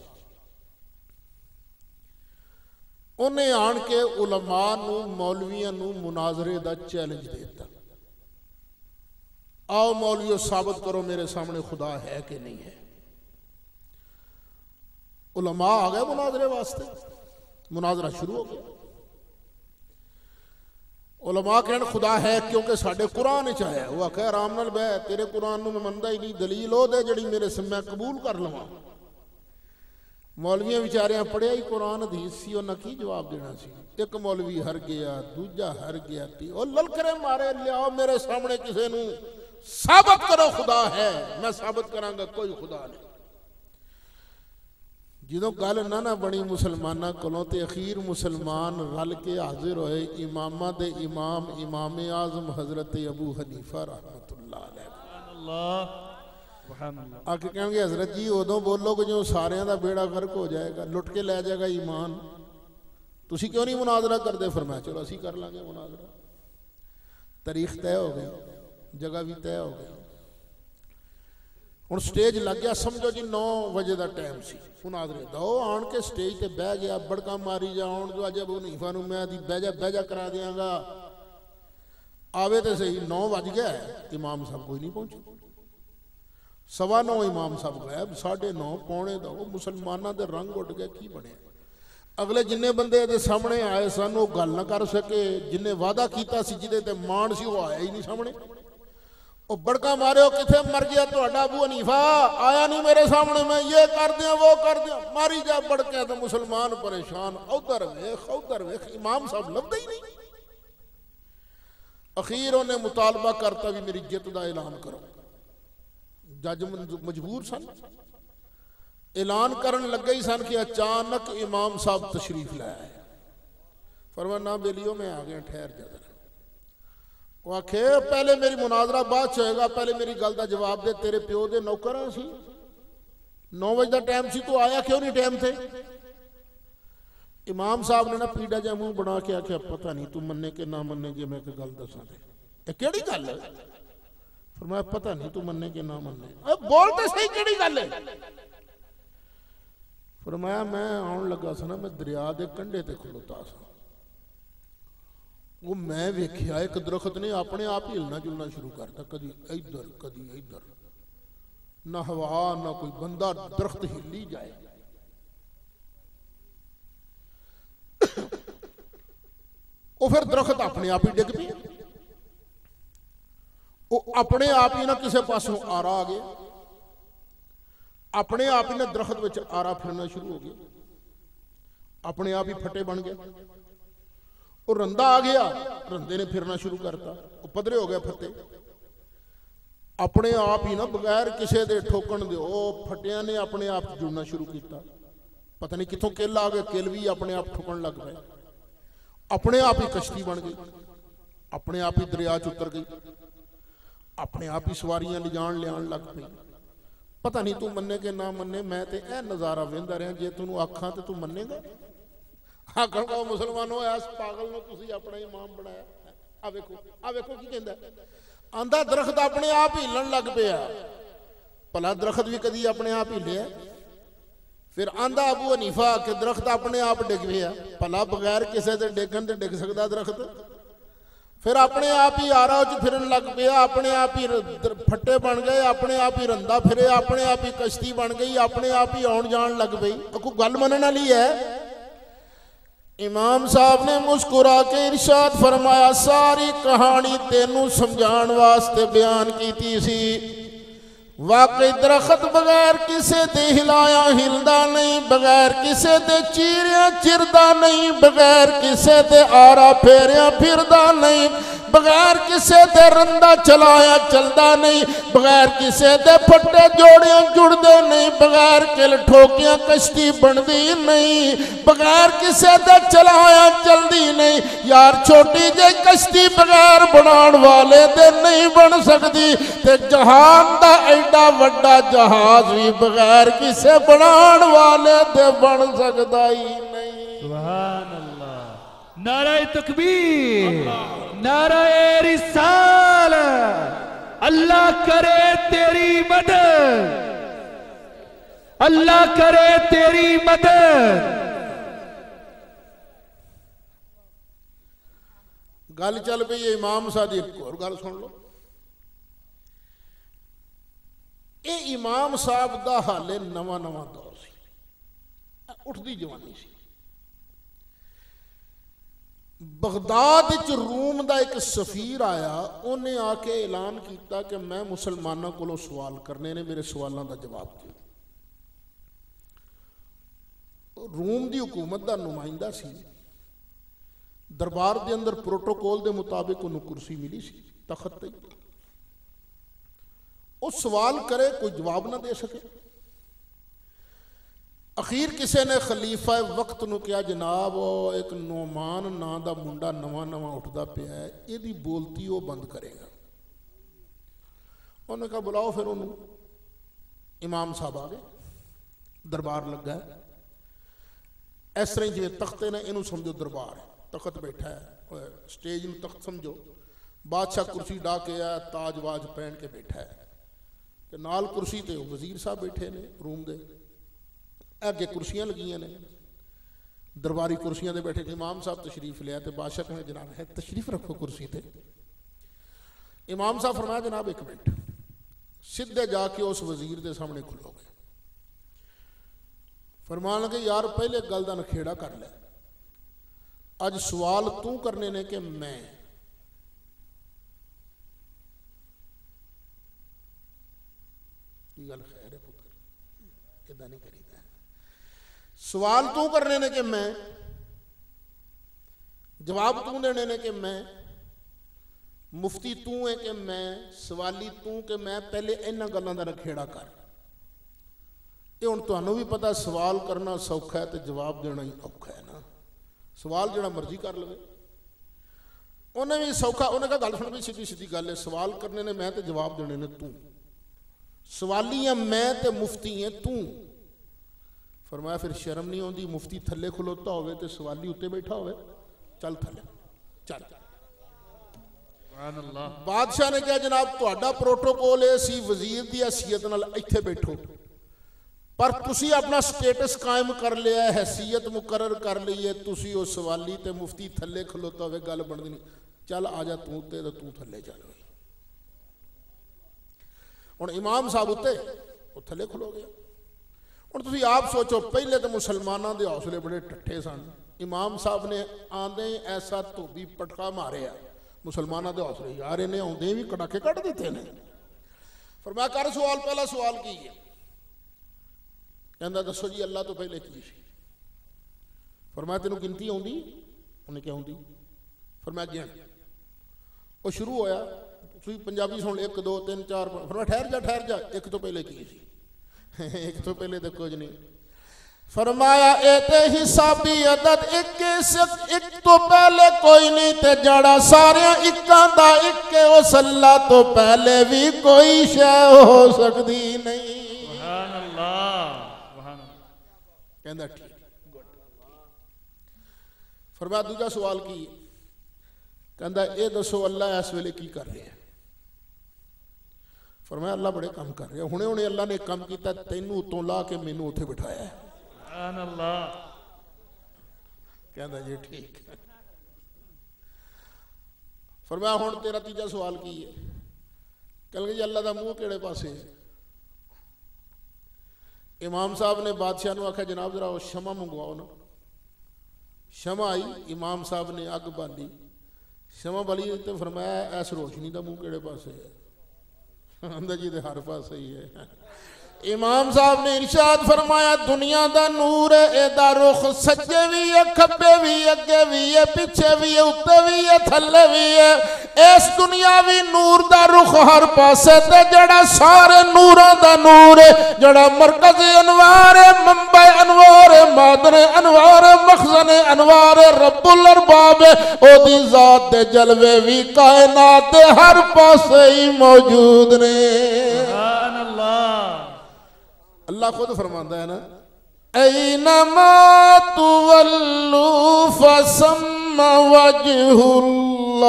उन्हें आन के उलमा नू मौलवियां नू मुनाजरे दा चैलेंज देता, आओ मौलवियों साबित करो मेरे सामने खुदा है कि नहीं है। उलमा आ गए मुनाजरे वास्ते, मुनाजरा शुरू हो गया। उलमा कहन खुदा है क्योंकि साडे कुरान च आया। वो आखे आराम नाल बह, तेरे कुरान नूं मैं मनदा ही नहीं, दलील ओ दे जिहड़ी मेरे से मैं कबूल कर लवां। मौलवियां विचारियां पढ़िया ही कुरान हदीस सी, उन्हां की जवाब देना सी। एक मौलवी हर गया, दूजा हर गया, ओ ललकरे मारे लियाओ मेरे सामने किसी नूं साबित करो खुदा है। मैं साबित करांगा कोई खुदा नहीं। जो गल ना बनी मुसलमाना कोलों ते अखीर मुसलमान रल के हाजिर होए इमामा दे इमाम इमाम आजम हजरत अबू हनीफा रहमतुल्लाह अलैह। आके कहेंगे हजरत जी उदों बोलोगे जो सारियां दा बेड़ा गर्क हो जाएगा, लुट के लै जाएगा ईमान, तुसी क्यों नहीं मुनाजरा करते? फरमाया चलो असी कर लांगे मुनाजरा। तारीख तय हो गई, जगह भी तय हो गई। हुण स्टेज लग गया, समझो जी 9 बजे का टाइम सी मुनाजरे दा। ओ आन के स्टेज ते बह गया, बड़का मारी जा आउण जो अज अबू हनीफा नूं मैं दी बह जा करा देंगा। आवे तो सही 9 बज गया, इमाम साहब कोई नहीं पहुंचे। 9:15 इमाम साहब गायब, 9:30 पौने दा मुसलमानों के रंग उड़ गए। की बने अगले जिन्ने बंदे ये सामने आए सन वो गल ना कर सके, जिन्हें वादा किया जिदे ते मान सी वो आया ही नहीं सामने। वो बड़का मारे किथे मर गया तुहाडा अबू हनीफा, आया नहीं मेरे सामने, मैं ये कर दिया वो कर दिया, मारी जा बड़के। तो मुसलमान परेशान, उधर वेख इमाम साहब लभदे ही नहीं। अखीर उन्हें मुतालबा करता भी मेरी जित का ऐलान करो। जज मजबूर सन, ऐलान करन लगे ही सन कि अचानक इमाम साहब तशरीफ लाया। फरमाया ना बेलियो मैं आ गया, ठहर जा। वो आखे पहले मेरी मुनाजरा बाद होएगा, पहले मेरी गल का जवाब दे। तेरे प्यो के नौकर सी, 9 बजे का टाइम सी, तू आया क्यों नहीं टाइम थे? इमाम साहब ने ना पीड़ा जा मूँह बना के आख्या, पता नहीं तू मन्ने के ना मन्ने, जे मैं एक गल दसा ते केड़ी गल है? फरमाया पता नहीं तू मन्ने के ना मन्ने। बोल तो सही केड़ी गल है? फरमाया मैं आउण लगा सा ना, मैं दरिया के कंढे ते खलोता सा, वो मैं वेख्या एक दरख्त ने अपने आप हिलना जुलना शुरू करता, कदी इधर कदी इधर, ना हवा ना कोई बंदा, दरख्त हिली जाए। वो फिर दरख्त अपने आप ही डिग पे, वो अपने आप ही ना किसी पासों आरा आ गया, अपने आप ही ना दरख्त विच आरा फिरना शुरू हो गया, अपने आप ही फटे बन गए। वो रंदा आ गया, रंदे ने फिरना शुरू करता, वो पधरे हो गया फते, अपने आप ही ना बगैर किसी दे ठोकण दे फटिया ने अपने आप जुड़ना शुरू किया। पता नहीं कितों किल आ गए, किल भी अपने आप ठुकन लग पे, अपने आप ही कश्ती बन गई, अपने आप ही दरिया च उतर गई, अपने आप ही सवारियां लिजान लियान लग पई। पता नहीं तू मन्ने के ना मन्ने, मैं तो यह नज़ारा वेंदा रहा, जे तैनूं आखां तो तू मन्नेगा? आखण का मुसलमानों इस पागल नूं तुसीं अपना इमाम बनाया। आ वेखो की कहंदा, आंदा दरख्त अपने आप हिलन लग पिया। भला दरख्त भी कदी अपने आप हिलिया? फिर आंदा अबू हनीफा कि दरख्त अपने आप डिग पिया। भला बगैर किसी के डिगन ते डिग सकदा दरख्त? फिर अपने आप ही आरा च फिरन लग पिया, अपने आप ही फट्टे बन गए, अपने आप ही रंदा फिरे, अपने आप ही कश्ती बन गई, अपने आप ही आउण जान लग पई। कोई गल मनण वाली है? इमाम साहब ने मुस्कुरा के इरशाद फरमाया, सारी कहानी तेनू समझाण वास्ते बयान की सी। वाकई दरख्त बगैर किसे दे हिलाया हिलदा नहीं, बगैर किसे दे चीरिया चिरदा नहीं, बगैर किसे दे आरा फेरिया फिरदा नहीं, बगैर किसे दे रंदा चलाया चलदा नहीं, बगैर किसे दे फट्टे जोड़ियां जुड़दे नहीं, बगैर किल ठोकियां कश्ती बनदी नहीं, बगैर किसे दे चलाया चलदी नहीं। यार छोटी जी कश्ती बगैर बनाण वाले दे नहीं बन सकती, ते जहान दा एडा वड्डा जहाज भी बगैर किसे बनाण वाले दे बन सकदा ही नहीं। सुभान अल्लाह, नारे तकबीर, नारे रिसालत। अल्लाह करे तेरी मदद, अल्लाह करे तेरी मदद। गल चल पई इमाम साहब की, एक और गल सुन लो। ये इमाम साहब का हाले नवा नवा दौर सी, उठती जवानी सी। बगदाद च रूम का एक सफीर आया, उन्हें आके ऐलान किया कि मैं मुसलमानों को सवाल करने ने, मेरे सवालों का जवाब दो। रूम की हुकूमत का नुमाइंदा सी, दरबार के अंदर प्रोटोकॉल के मुताबिक उन्होंने कुर्सी मिली सी तखत ते। वो सवाल करे, कोई जवाब ना दे सके। अखीर किसी ने खलीफा वक्त नूं कहा, जनाब एक नोमान नां दा मुंडा नवा नवा उठता पिया है, यदी बोलती वो बंद करेगा। उन्होंने कहा बुलाओ। फिर उन्होंने इमाम साहब आ गए, दरबार लगा है इस तरह जिवें तख्ते ने, इनू समझो दरबार है, तख्त बैठा है, स्टेज में तख्त समझो, बादशाह कुर्सी डा के आया, ताज वाज पहन के बैठा है, ते नाल कुर्सी ते वजीर साहब बैठे ने रूम दे, अगे कुर्सियां लगियां ने, दरबारी कुर्सियां दे बैठे। इमाम साहब तशरीफ लिया तो बादशाह कहने जनाब है तशरीफ रखो कुर्सी ते। इमाम साहब फरमाया जनाब एक मिनट, सीधे जाके उस वजीर के सामने खुलो गए। फरमान लगे यार पहले गल का नखेड़ा कर ले, अज सवाल तू करने ने कि मैं? गल खैर है पुत्र, इदा नहीं करीदा। सवाल तू करने ने कि मैं, जवाब तू देने ने कि मैं, मुफ्ती तू है कि मैं, सवाली तू कि मैं। पहले इन्हां गल्लां दा नखेड़ा कर। ये हुण तुहानूं भी पता सवाल करना सौखा है तो जवाब देना ही औखा है ना। सवाल जिहड़ा मर्जी कर लवे, उन्हें भी सौखा। उन्हें कहा गल सुन भी सीधी सीधी गल है, सवाल करने ने मैं तो जवाब देने ने तू। सवाली है मैं ते मुफ्ती है तू। फरमाया फिर शर्म नहीं आती मुफ्ती थले खलोता होवे ते सवाली उत्ते बैठा होवे, चल थले चल। बादशाह ने कहा जनाब तुहाडा प्रोटोकॉल है सी वजीर की हैसीयत नाल इत्थे बैठो, पर तुसी अपना स्टेटस कायम कर लिया, हैसीयत मुकर्रर कर ली है, तुसी वो सवाली ते मुफ्ती थले खलोता होवे गल बनदी नहीं, चल आ जा तू ते तू थले चल। हुण इमाम साहब उत्ते वो थले खलो गया। हुण तुसी आप सोचो पहले तो मुसलमानों के हौसले बड़े टट्ठे सन, इमाम साहब ने आंदे ऐसा धोबी पटका मारिया मुसलमानों के हौसले, यार इन्हें आउंदे भी कड़ाके कट दिते ने। फरमाया कर सवाल, पहला सवाल की है? कहंदा दसो जी अल्लाह तो पहले की सी। फरमाया तेनों गिनती आउंदी? उन्हें क्या आउंदी? फरमाया गिन। वो शुरू होया, तुसीं पंजाबी सुन 1 2 3 4। फरमाया ठहर जा एक तो पहले की सी? एक तो पहले तो कुछ नहीं। फरमाया एते हिसाबी अदद एक तो पहले कोई नहीं ते जड़ा सारे इक्का दा इक्के उस अल्लाह तो पहले भी कोई शय हो सकती नहीं। सुभान अल्लाह, सुभान अल्लाह। कहंदा ठीक गुड। फरमाया दूजा सवाल की? कहंदा ये दसो अल्लाह इस वेले की कर रहे हैं? फरमाया अल्लाह बड़े काम कर रहे हैं, हुणे हुणे अल्लाह ने काम किया तेनू उतों ला के मैनू उत्थे बिठाया है। सुभान अल्लाह। कहंदा जी ठीक। फरमाया हुण तेरा तीजा सवाल की है? कहलगे जी अल्लाह दा मुंह केड़े पासे है? इमाम साहब ने बादशाह नूं आख्या जनाब जरा वो शमा मंगवाओ ना। शमा आई, इमाम साहब ने अग बाली, शमा बाली तो फरमाया इस रोशनी का मुंह केड़े पासे है? अंदर जी दे हर पास ही है। इमाम साहब ने इरशाद फरमाया दुनिया दा नूर है, एदा रुख सज्जे भी है, खब्बे भी, अगे भी है, पीछे भी है, उत्ते भी है, थल्ले भी है। इस दुनियावी नूर दा रुख हर पासे ते जड़ा सारे नूरां दा नूर है, जड़ा मरकज अनवार है, मंबा अनवार है, मादन अनवार है, मखजन अनवार है, रब्बुल अरबाब है, ओदी जात दे जलवे भी कायनात दे हर पासे ही मौजूद ने। सुभान अल्लाह। अल्लाह खुद फरमाता है ना ऐनमा तुवल्लू फसम्मा वजहुल्लाह,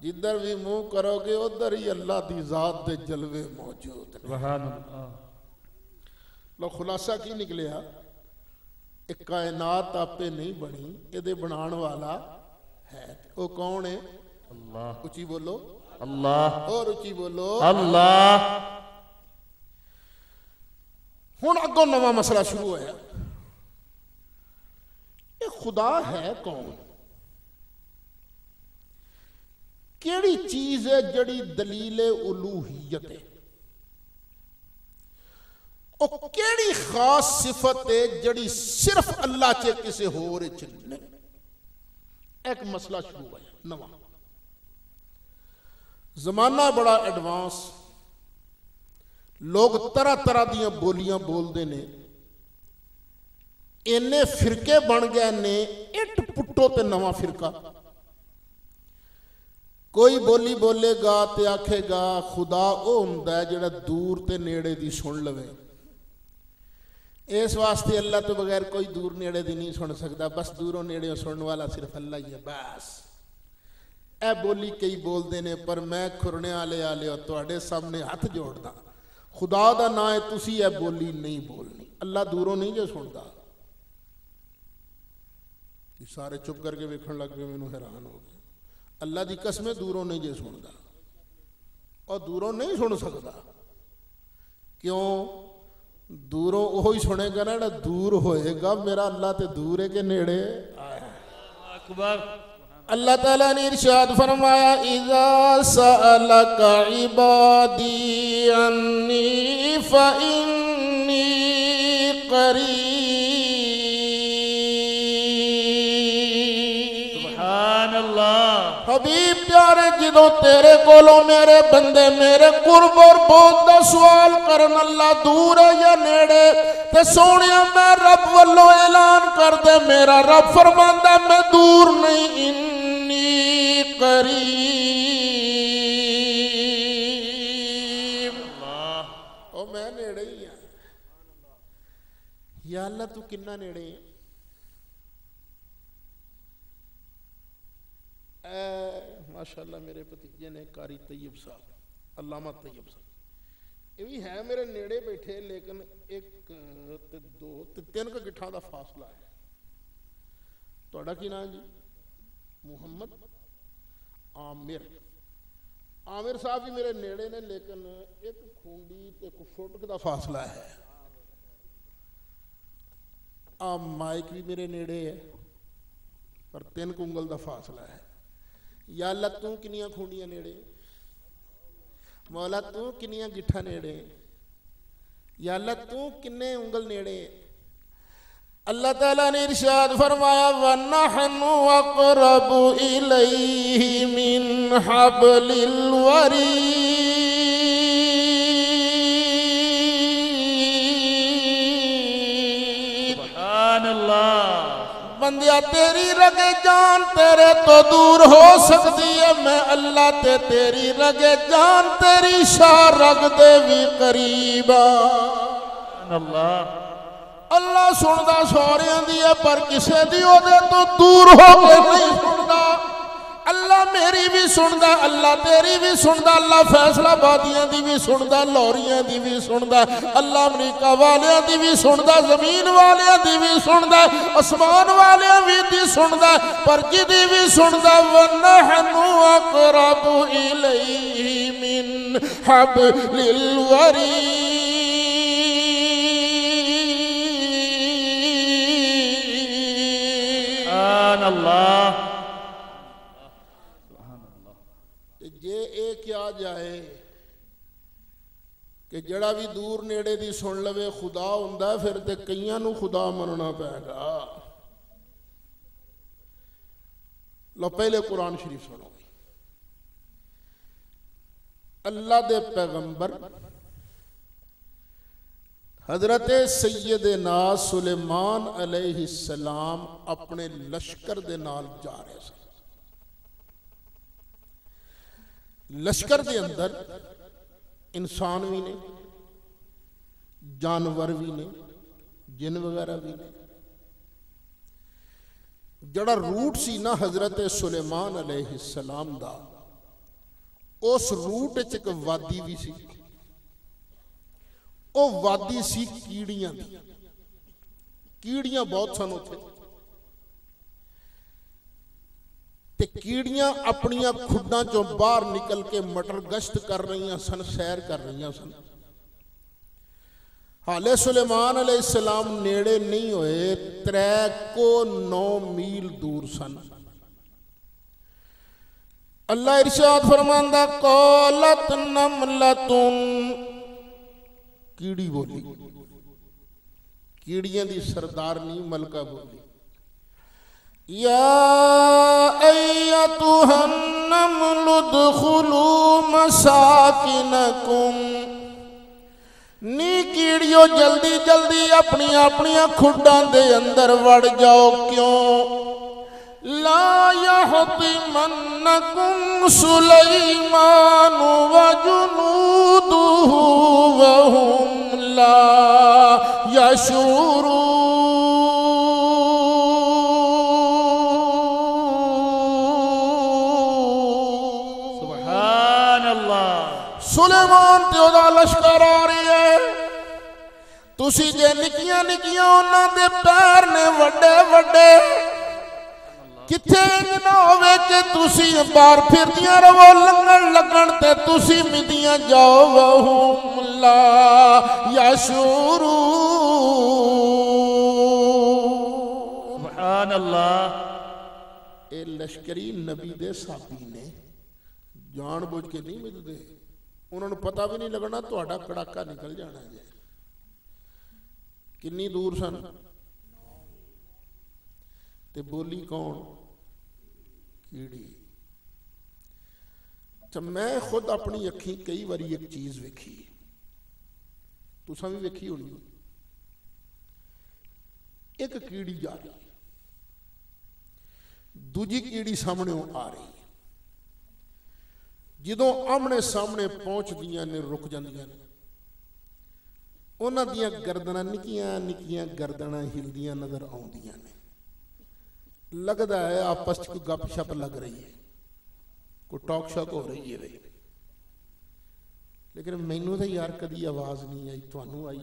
जिधर भी मुंह करोगे उधर ही अल्लाह की जात दे जलवे मौजूद हैं। सुभान अल्लाह। लो खुलासा की निकलिया, एक कायनात आपे नहीं बनी, इहदे बनाण वाला है। वो कौन है? अल्लाह। उची बोलो अल्लाह, और उची बोलो अल्लाह। हुण अगों नवा मसला शुरू होया, ये खुदा है कौन? केड़ी चीज है जड़ी दलीले उलूहियत है? ओ केड़ी खास सिफत है जड़ी सिर्फ अल्लाह च किसी होर च नहीं? एक मसला शुरू होया नवा। जमाना बड़ा एडवांस, लोग तरह तरह दियां बोलियां बोलते ने, इन्ने फिरके बन गए ने, इट पुट्टो ते नवा फिरका। कोई बोली बोलेगा ते आखेगा खुदा वो हुंदा है जिहड़ा दूर ते नेड़े दी सुन लवे, इस वास्ते अल्लाह तो बगैर कोई दूर नेड़े दी नहीं सुन सकता, बस दूरों नेड़े सुनने वाला सिर्फ अल्लाह ही है बस। ए बोली कई बोलते ने, पर मैं खुरने आले आले तुहाडे सामने हथ जोड़दा, खुदा दा ना है तुसी ए बोली नहीं बोलनी। अल्लाह दूरों नहीं जो सुनता। सारे चुप करके वेखण लग गए, मैनू हैरान हो गया। अल्लाह की कसमें दूरों नहीं जो सुनता, और दूरों नहीं सुन सकता। क्यों? दूरों वो ही सुनेगा ना जो दूर होएगा। मेरा अल्लाह तो दूर है कि नेड़े? अकबर। अल्लाह ताला ने इरशाद फरमाया इज़ा सअलका इबादी अन्नी फ़इन्नी क़रीब। सुभान अल्लाह। हबीब प्यारे जदों तेरे कोलों मेरे बंदे मेरे कुर्ब और बहुत दा सवाल करन अल्लाह दूर है या नेड़े, ते सोनिया मैं रब वल्लों ऐलान कर दे, मेरा रब फरमांदा मैं दूर नहीं, इन्नी करीब। ओ मैं नेड़े ही हाँ। या अल्लाह तू किन्ना नेड़े है। माशाअल्लाह मेरे भतीजे ने कारी तैयब साहब, अल्लामा तैयब साहब, ये भी है मेरे नेड़े बैठे, लेकिन एक ते दो ते तीन को गिठा का फासला है। तुहाडा की नाम जी? मुहम्मद आमिर। आमिर साहब भी मेरे नेड़े ने, लेकिन एक खूंडी ते एक फुट का फासला है। माइक भी मेरे नेड़े है, पर 3 उंगल का फासला है। या अल्लाह तू किनियां खूंडियां नेड़े, मौला तू किनियां गिठा नेड़े, या अल्लाह तू किन्ने उंगल नेड़े। अल्लाह ताला ने इरशाद फरमाया वन्नहनु अक़रबु इलैहि मिन हब्लिल वरीद। सुभान अल्लाह। बंदिया तेरी रगे जान तेरे तो दूर हो सकती है, मैं अल्लाह ते तेरी रगे जान तेरी शाह रग दे भी करीब। अल्लाह अल्लाह सुनदा सारियां दी है, पर किसे दी ओदे तो दूर हो के नहीं सुनदा। अल्लाह मेरी भी सुनदा, अल्लाह तेरी भी सुनदा, अल्लाह फैसलाबादियां दी भी सुनदा, लौरियां दी भी सुनदा, अल्लाह अमरीका वालियां दी भी सुनदा, जमीन वालियां दी भी सुनदा, आसमान वालियां भी सुनदा, पर जिदी भी सुनदा। वन्नहनु अक़रबु इलैहि मिन हब्लिल वरीद। अल्लाह जे एक क्या जाए कि जड़ा भी दूर नेड़े दी सुन लवे खुदा हुंदा, फिर ते कईयां नूं खुदा मनना पैगा। लो पहले कुरान शरीफ सुनो। अल्लाह दे पैगंबर हजरत सैयदना सुलेमान अलैहिस्सलाम अपने लश्कर दे नाल जा रहे सन। लश्कर के अंदर इंसान भी ने, जानवर भी ने, जिन वगैरह भी ने। जड़ा रूट सी ना हजरत सुलेमान अलैहिस्सलाम दा, उस रूट च एक वादी भी सी। वो वादी सी कीड़ियां दी। कीड़ियां बहुत सन उत्थे, ते कीड़ियां अपनियां खुड्डां चों बाहर निकल के मटर गश्त कर रही सन, सैर कर रही सन। हाले सुलेमान अलैहिस्सलाम नेड़े नहीं होए, 309 मील दूर सन। अल्लाह इरशाद फरमांदा क़ालत नमलतुन, कीड़ी बोली, कीड़ियां दी सरदारनी मलका बोली, या अय्यतुहन नमलु उदखुलू मसाकिनकुम, नी कीड़ियो जल्दी जल्दी अपनी अपनी खुड्डां दे अंदर वड़ जाओ। क्यों? ला यहतिमन्नकुम सुलैमान व जुनूदुहु व हुम ला यशूरून। सुलेमान ते ओदा लश्कर आ रही है। तुसी जे निकियां निकियां उन्हां दे पैर ने वड्डे वड्डे, किथे इंज ना होवे कि तुसी बाहर फिरदियां रहो, लंघण लगण ते तुसी मिदियां जाओ। वहुम ला यशूरून। सुभान अल्लाह। ए लश्करी नबी दे साथी ने जान बुझ के नहीं मिलते, उन्होंने पता भी नहीं लगना तुहाडा कड़ाका निकल जाना है। कितनी दूर सन ते बोली कौन? कीड़ी। तो मैं खुद अपनी अखी कई बारी एक चीज वेखी, तुसां भी वेखी होनी। एक कीड़ी जा रही, दूजी कीड़ी सामने आ रही, ਜਦੋਂ ਆਮਣੇ ਸਾਹਮਣੇ ਪਹੁੰਚਦੀਆਂ ਨੇ रुक ਜਾਂਦੀਆਂ ਨੇ ਉਹਨਾਂ ਦੀਆਂ ਗਰਦਨਾਂ ਨਿੱਕੀਆਂ ਨਿੱਕੀਆਂ ਗਰਦਨਾਂ ਹਿਲਦੀਆਂ ਨਜ਼ਰ ਆਉਂਦੀਆਂ ਨੇ लगता है आपस में कोई गपशप लग रही है कोई टॉक शॉक हो रही है भाई लेकिन मैनू तो यार कभी आवाज नहीं आई थानू आई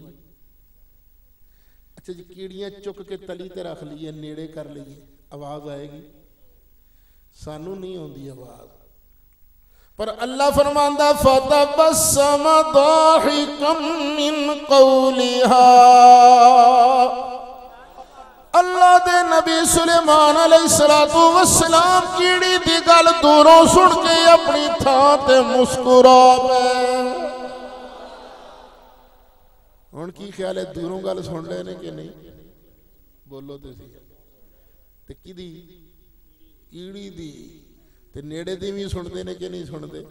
अच्छा जी कीड़ियां चुक के तली ते रख लीए नेड़े कर लीए आवाज आएगी सानू नहीं आती आवाज पर अल्लाह फरमांदा फतबस्सम दाहिकम मिन कौलिहा अल्लाह दे नबी सुलेमान अलैहिस्सलातु वस्सलाम कीड़ी दी गल दूरों सुन के अपनी थां ते मुस्कुरा पे हुण की ख्याल है दूरों गल सुन रहे ने कि नहीं बोलो तुसीं ते किदी कीड़ी दी ते नेड़े दी भी सुनते ने कि नहीं सुनते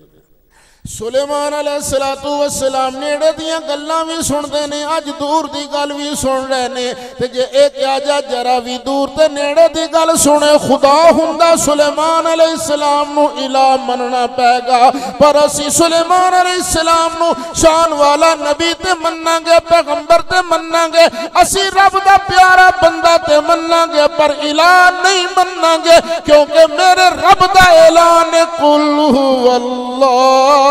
सुलेमान अलैहिस्सलातु वस्सलाम नेड़े दियां गल्लां भी सुनते ने अज दूर दी गल भी सुन रहे ने ते जे एक आजा जरा भी दूर ते नेड़े दी गल सुने खुदा हुंदा सुलेमान अलैहिस्सलाम नु इला मनना पैगा पर असी सुलेमान अलैहिस्सलाम नु शान वाला नबी ते मन्नांगे पैगंबर ते मन्नांगे असी रब दा प्यारा बंदा ते मन्नांगे पर इला नहीं मन्नांगे क्योंकि मेरे रब दा ऐलान है कुल हुवल्लाह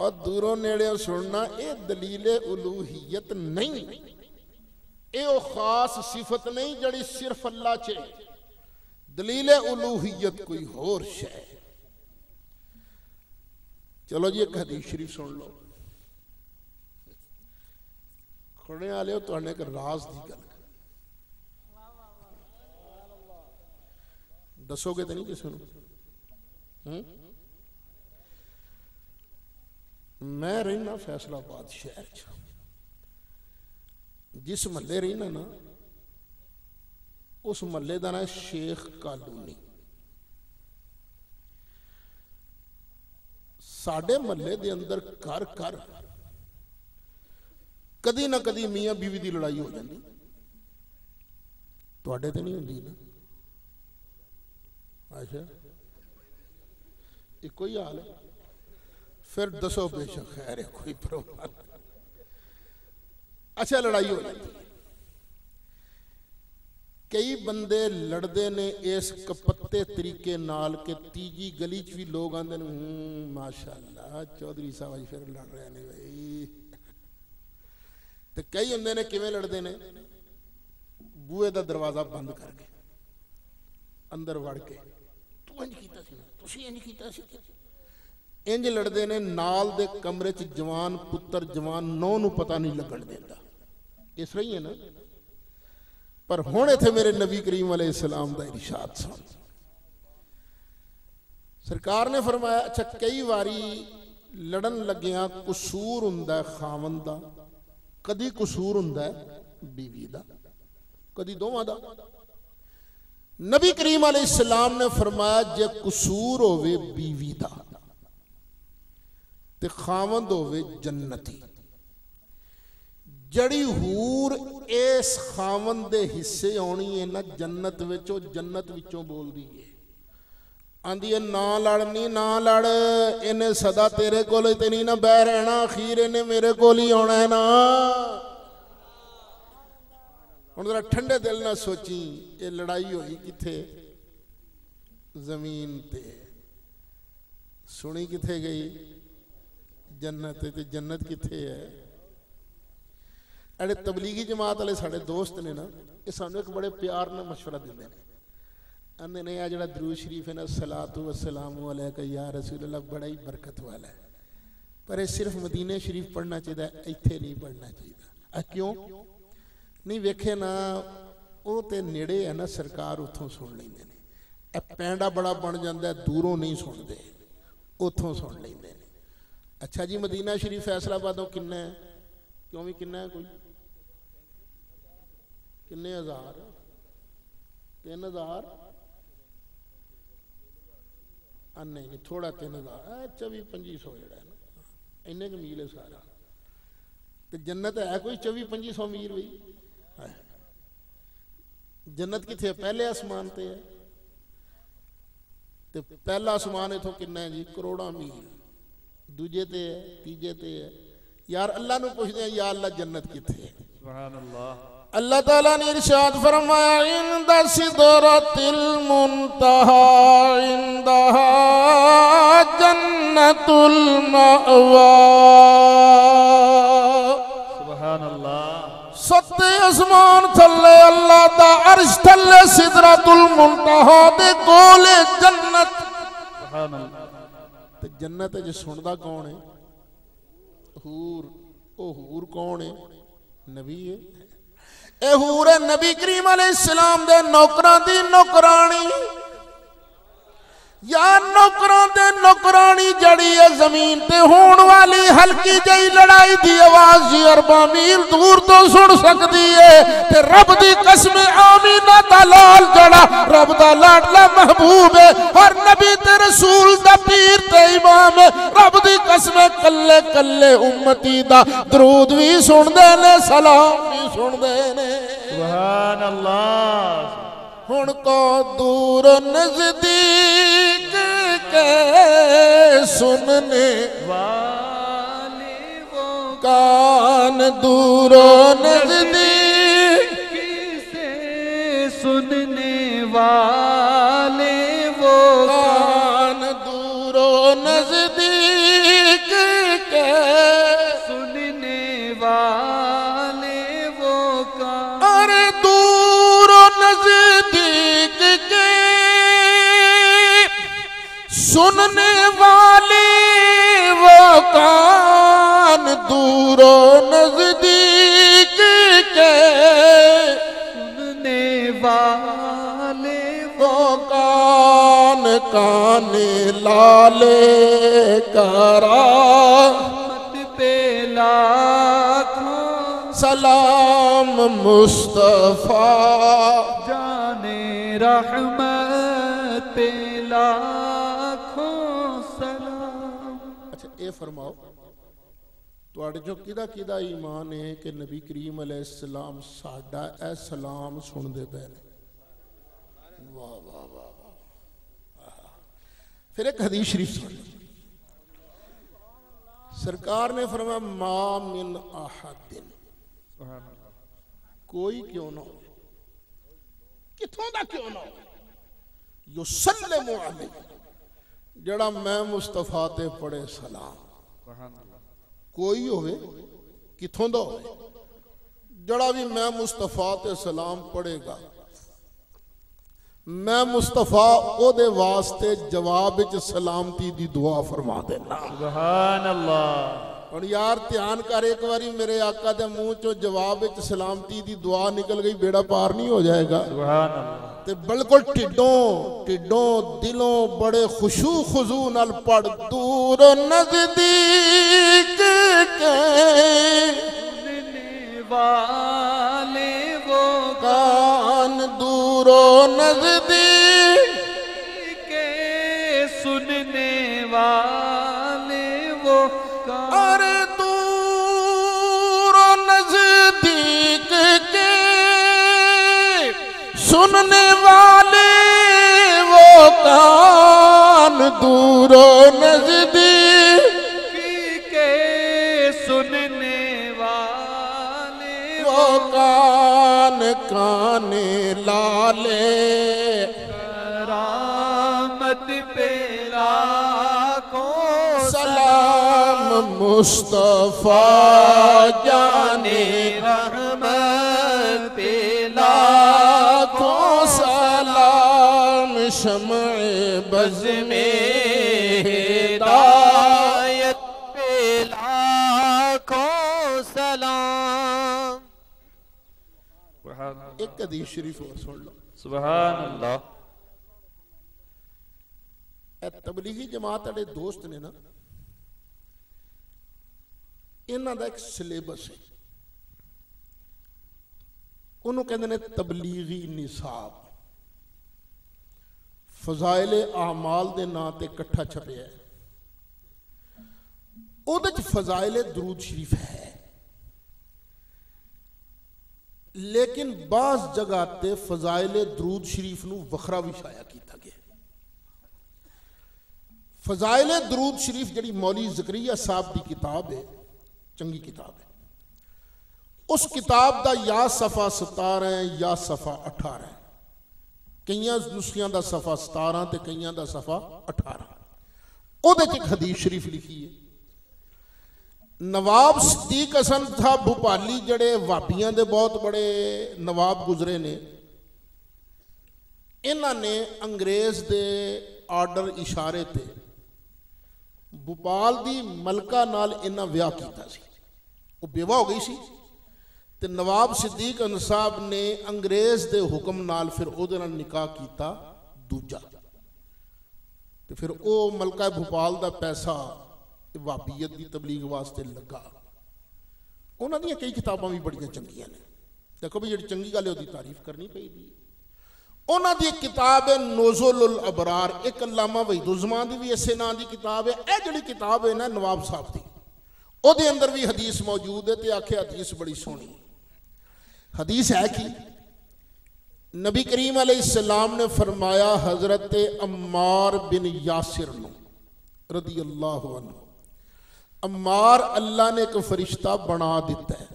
और दूरों नेड़े सुनना ये दलीले उलूहियत नहीं ये खास सिफत नहीं जड़ी सिर्फ अल्लाह च दलीले उलूहियत कोई होर शै चलो जी एक हदीस शरीफ सुन लो खुड़ने वाले हो तो एक राज की गल दसोगे तो नहीं किसी को मैं रहना फैसलाबाद शहर च जिस महल्ले रहना ना उस महल्ले का नाम शेख कॉलोनी साडे महल्ले के अंदर घर घर कदी ना कदी मियाँ बीवी की लड़ाई हो जाती तुहाडे ते नहीं होंदी ना अच्छा इको ही हाल है फिर दसो बेशक खैर है कोई परवाह अच्छा लड़ाई हो जाती कई बंदे लड़ते ने इस कपत्ते तरीके नाल के तीजी गली च भी लोग आंदे ने माशाअल्लाह चौधरी साहब फिर लड़ रहे ने भाई तो कई होंदे ने किवें लड़ते ने बूहे का दरवाजा बंद करके अंदर वड़ के इंज लड़ते ने नाल दे कमरे च जवान पुत्र जवान नौ नू पता नहीं लगन देता इस रही है ना पर हुण इत्थे मेरे नबी करीम अलैहिस्सलाम दा इरशाद सुन सरकार ने फरमाया अच्छा कई बारी लड़न लग्गियां कसूर हुंदा है खावंद दा कदी कसूर हुंदा है बीवी दा कदी दोवां दा नबी करीम अलैहिस्सलाम ने फरमाया जे कसूर होवे बीवी दा ते खावंद होवे जन्नती जड़ी हूर इस खावंद दे हिस्से आनी है ना जन्नत विचों जन्नत विचों बोल दी है आंदी है ना लड़नी ना लड़ इन्हें सदा तेरे कोल ते नहीं ना बह रहना अखीर इन्हें मेरे कोल ही आना है ना हुण जरा ठंडे दिल ना सोची ये लड़ाई हुई किथे जमीन ते सुनी किथे गई जन्नत ते जन्नत किथे है अड़े तबलीगी जमात वाले साढ़े दोस्त ने ना ये सानू एक बड़े प्यार ने मशवरा देंदे ने आंदे ने आ जिहड़ा दरूद शरीफ है ना सलातु वस्सलामु अलैका या रसूल अल्लाह बड़ा ही बरकत वाला है पर ये सिर्फ मदीने शरीफ पढ़ना चाहिए इत्थे नहीं पढ़ना चाहिए क्यों नहीं वेखे ना वो तो नेड़े है ना सरकार उतों सुन लेंदे ने पैंडा बड़ा बन जाता है दूरों नहीं सुनते उतों सुन लेंदे ने अच्छा जी मदीना शरीफ फैसलाबादों किन्ना है क्यों भी किन्ना है कोई किन्ने हज़ार 3000 नहीं थोड़ा 3000 24-2500 जड़ा है ना इन्ने क मील है सारा तो जन्नत है कोई 24-2500 मील बई जन्नत किथे पहले आसमान ते है ते पहला आसमान इथों किन्ना है जी करोड़ा मील दूजे ते है तीजे ते है यार अल्लाह नू पुछदे या अल्लाह जन्नत किथे है सुभान अल्लाह अल्लाह ताला ने इरशाद फरमाया इंदा सिदरतिल मुंतहा इंदहा जन्नतुल मावा सुभान अल्लाह सत्ते आसमान थल्ले अल्लाह दा अर्श थल्ले सिदरतुल मुंतहा दे कोले जन्नत सुभान अल्लाह ते जन्नत च सुनदा कौन है हूर ओ हूर कौन है नबी है ए हूर है नबी करीम अलैहिस्सलाम दे नौकरां दी नौकरानी या नौकरां दे नौकरानी जड़ी है जमीन ते होने वाली हल्की जही लड़ाई दी आवाज जी अरबा मील दूर तो सुन सकती है ते रब दी कसम आमीना दा लाल जड़ा रब दा लाडला महबूब है हर नबी ते रसूल दा पीर ते इमाम है रब दी कसम कल्ले कल्ले उम्मती दा दरूद भी सुनदे ने सलाम भी सुनदे ने सुभान अल्लाह हुण को दूर नजदीक के सुनने वाले वो कान दूर नजदीक से सुनने वाले वो कान दूर नजदीक के सुनने वाले वो कान अरे दूर नजदीक के सुनने वाले वो कान दूरो नजदीक के सुनने वाले वो कान काने लाले करा पे लाखों सलाम मुस्तफा जाने रहमत पे लाखों सलाम। अच्छा ये फरमाओ तुहाडे जो किदा किदा ईमान है कि नबी करीम अलैहिस्सलाम साडा ए सलाम सुनदे पे ने वाह वाह वाह वाह। फिर एक हदीस शरीफ सुन सरकार ने फरमाया मा मिन अहदिन कोई क्यों ना हो किथों दा क्यों ना हो युसल्लिमु अलैहि जड़ा मैं मुस्तफा ते पढ़े सलाम कोई होवे किथों दा होवे जड़ा भी मैं मुस्तफा ते सलाम पढ़ेगा मैं मुस्तफा ओदे वास्ते जवाब विच सलामती दी दुआ फरमा देना सुभान अल्लाह। और यार ध्यान कर एक बारी मेरे आका दे मुंह चो जवाब विच सलामती दी दुआ निकल गई बेड़ा पार नहीं हो जाएगा सुभान अल्लाह। ते बिल्कुल टिड्डों टिड्डों दिलों बड़े खुशू खुजू नाल पढ़ दूर नजदीक के सुनने वाले वो कान दूरो नजदीक के सुनने वाले वो कान अरे दूर नजदीक के सुनने वाले वो कान दूरो नजदीक के सुनने वाले वो कान काने लाले करामत पे लाखों सलाम मुस्तफा जाने रहमत पे लाखों सलाम शम्ए बज़ में हिदायत पे लाखों सलाम। एक हदीस शरीफ और सुन लो सुभान अल्लाह। तबलीगी जमात वाले दोस्त ने ना इन्हां दा एक सिलेबस है उन्होंने कहते हैं तबलीगी निसाब फजाइले आमाल दे नां ते इकट्ठा छपया है उहदे च फजाइले दरूद शरीफ है लेकिन बाज़ जगह ते फजाइल दरूद शरीफ नूं वखरा भी शाया किया गया। फजाइल दरूद शरीफ जिहड़ी मौली ज़करिया साहब की किताब है, चंगी किताब है। उस किताब का या सफ़ा 17 है या सफ़ा 18 है। कई नुस्खियां का सफ़ा 17 तो कई का सफ़ा 18। उहदे च एक हदीस शरीफ लिखी है। नवाब सिद्दीक हसन साहब भोपाली जड़े वाबियां दे बहुत बड़े नवाब गुजरे ने, इन्हां ने अंग्रेज़ दे आर्डर इशारे ते भोपाल दी मलका नाल इन्हां विआह कीता सी। वो बेवा हो गई सी ते नवाब सिद्दीक हसन साहब ने अंग्रेज़ दे हुक्म नाल फिर उहदे नाल निकाह कीता दूजा। ते फिर वो मलका भोपाल दा पैसा वाबियत की तबलीग वास्ते लगा। उन्हां दी कई किताबां भी बड़ियां चंगियां ने। देखो भी जिहड़ी चंगी गल है उसकी तारीफ करनी पईदी। उन्हां दी किताब है नोज़ुल अबरार, एक अल्लामा वहीदुज़्ज़मान दी भी इसे नाम की किताब है। यह जिहड़ी किताब है ना नवाब साहब की, उहदे अंदर भी हदीस मौजूद है। तो आखे हदीस बड़ी सोहनी हदीस है कि नबी करीम अलैहिस्सलाम ने फरमाया, हजरत अम्मार बिन यासिर रदी अल्लाह अन्हु, अम्मार अल्लाह ने एक फरिश्ता बना दिता है।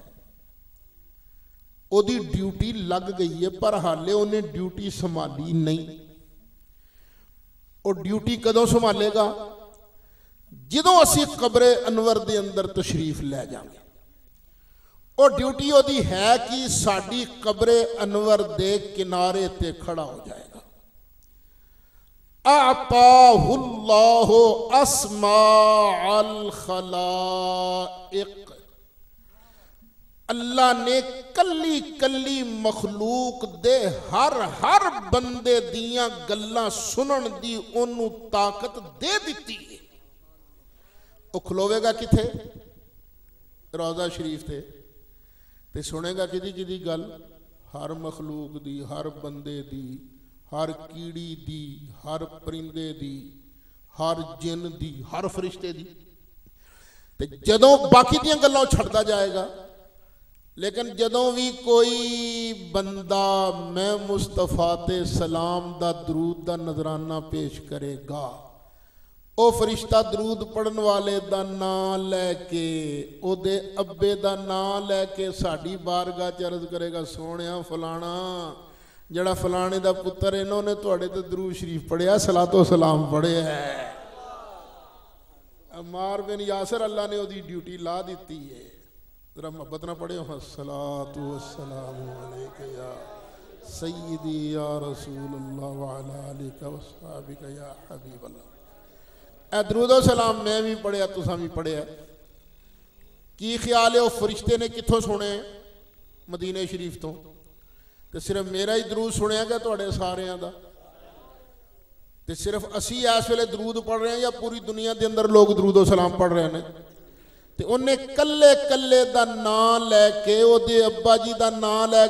ओदी ड्यूटी लग गई है पर हाले उन्हें ड्यूटी संभाली नहीं। और ड्यूटी कदों संभालेगा? जदों असी कब्रे अनवर दे अंदर तशरीफ लै जाएंगे। और ड्यूटी ओदी है कि साडी कब्रे अनवर दे किनारे ते खड़ा हो जाएगा। आताहुल्लाहु अस्माअल खलाइक, अल्लाह ने कली कली मखलूक दे हर हर बंदे दियां गल्लां सुनन दी ओनू ताकत दे दिती है। वो खलोवेगा किथे? रोज़ा शरीफ ते सुनेगा कि गल हर मखलूक दी, हर बंदे दी, हर कीड़ी दी, हर परिंदे दी, हर जिन दी, हर फरिश्ते दी। ते जदों बाकी दियां गल्लां छड्डदा जाएगा, लेकिन जदों भी कोई बंदा मैं मुस्तफा ते सलाम दा दरूद दा नजराना पेश करेगा, ओ फरिश्ता दरूद पढ़न वाले दा नाम लैके, ओदे अब्बे दा नाम लैके साड़ी बारगाह च अर्ज करेगा, सोहणिया फलाना जड़ा फलाने दा पुत्र इन्होंने तुहाडे ते दरूद शरीफ पढ़िया, सलातो सलाम पढ़िया है। अम्मार बिन यासिर अल्लाह ने ओदी ड्यूटी ला दी है। जरा मोहब्बत ना पढ़े, अस्सलातु वस्सलामु अलैका या सय्यदी या रसूलल्लाह व अला आलिका व अस्हाबिका या हबीबल्लाह। ए दरूदो सलाम मैं भी पढ़िया, तुसा भी पढ़िया। की ख्याल है वो फरिश्ते ने कितों सुने? मदीने शरीफ तो। तो सिर्फ मेरा ही दरूद सुनिया गया तुहाडे सारियां दा? तो सिर्फ असी इस वेले दरूद पढ़ रहे हैं या पूरी दुनिया के अंदर लोग दरूदो सलाम पढ़ रहे हैं? तो उन्हें कल्ले कल्ले दा नाम लैके, ओदे अब्बा जी दा नाम लैके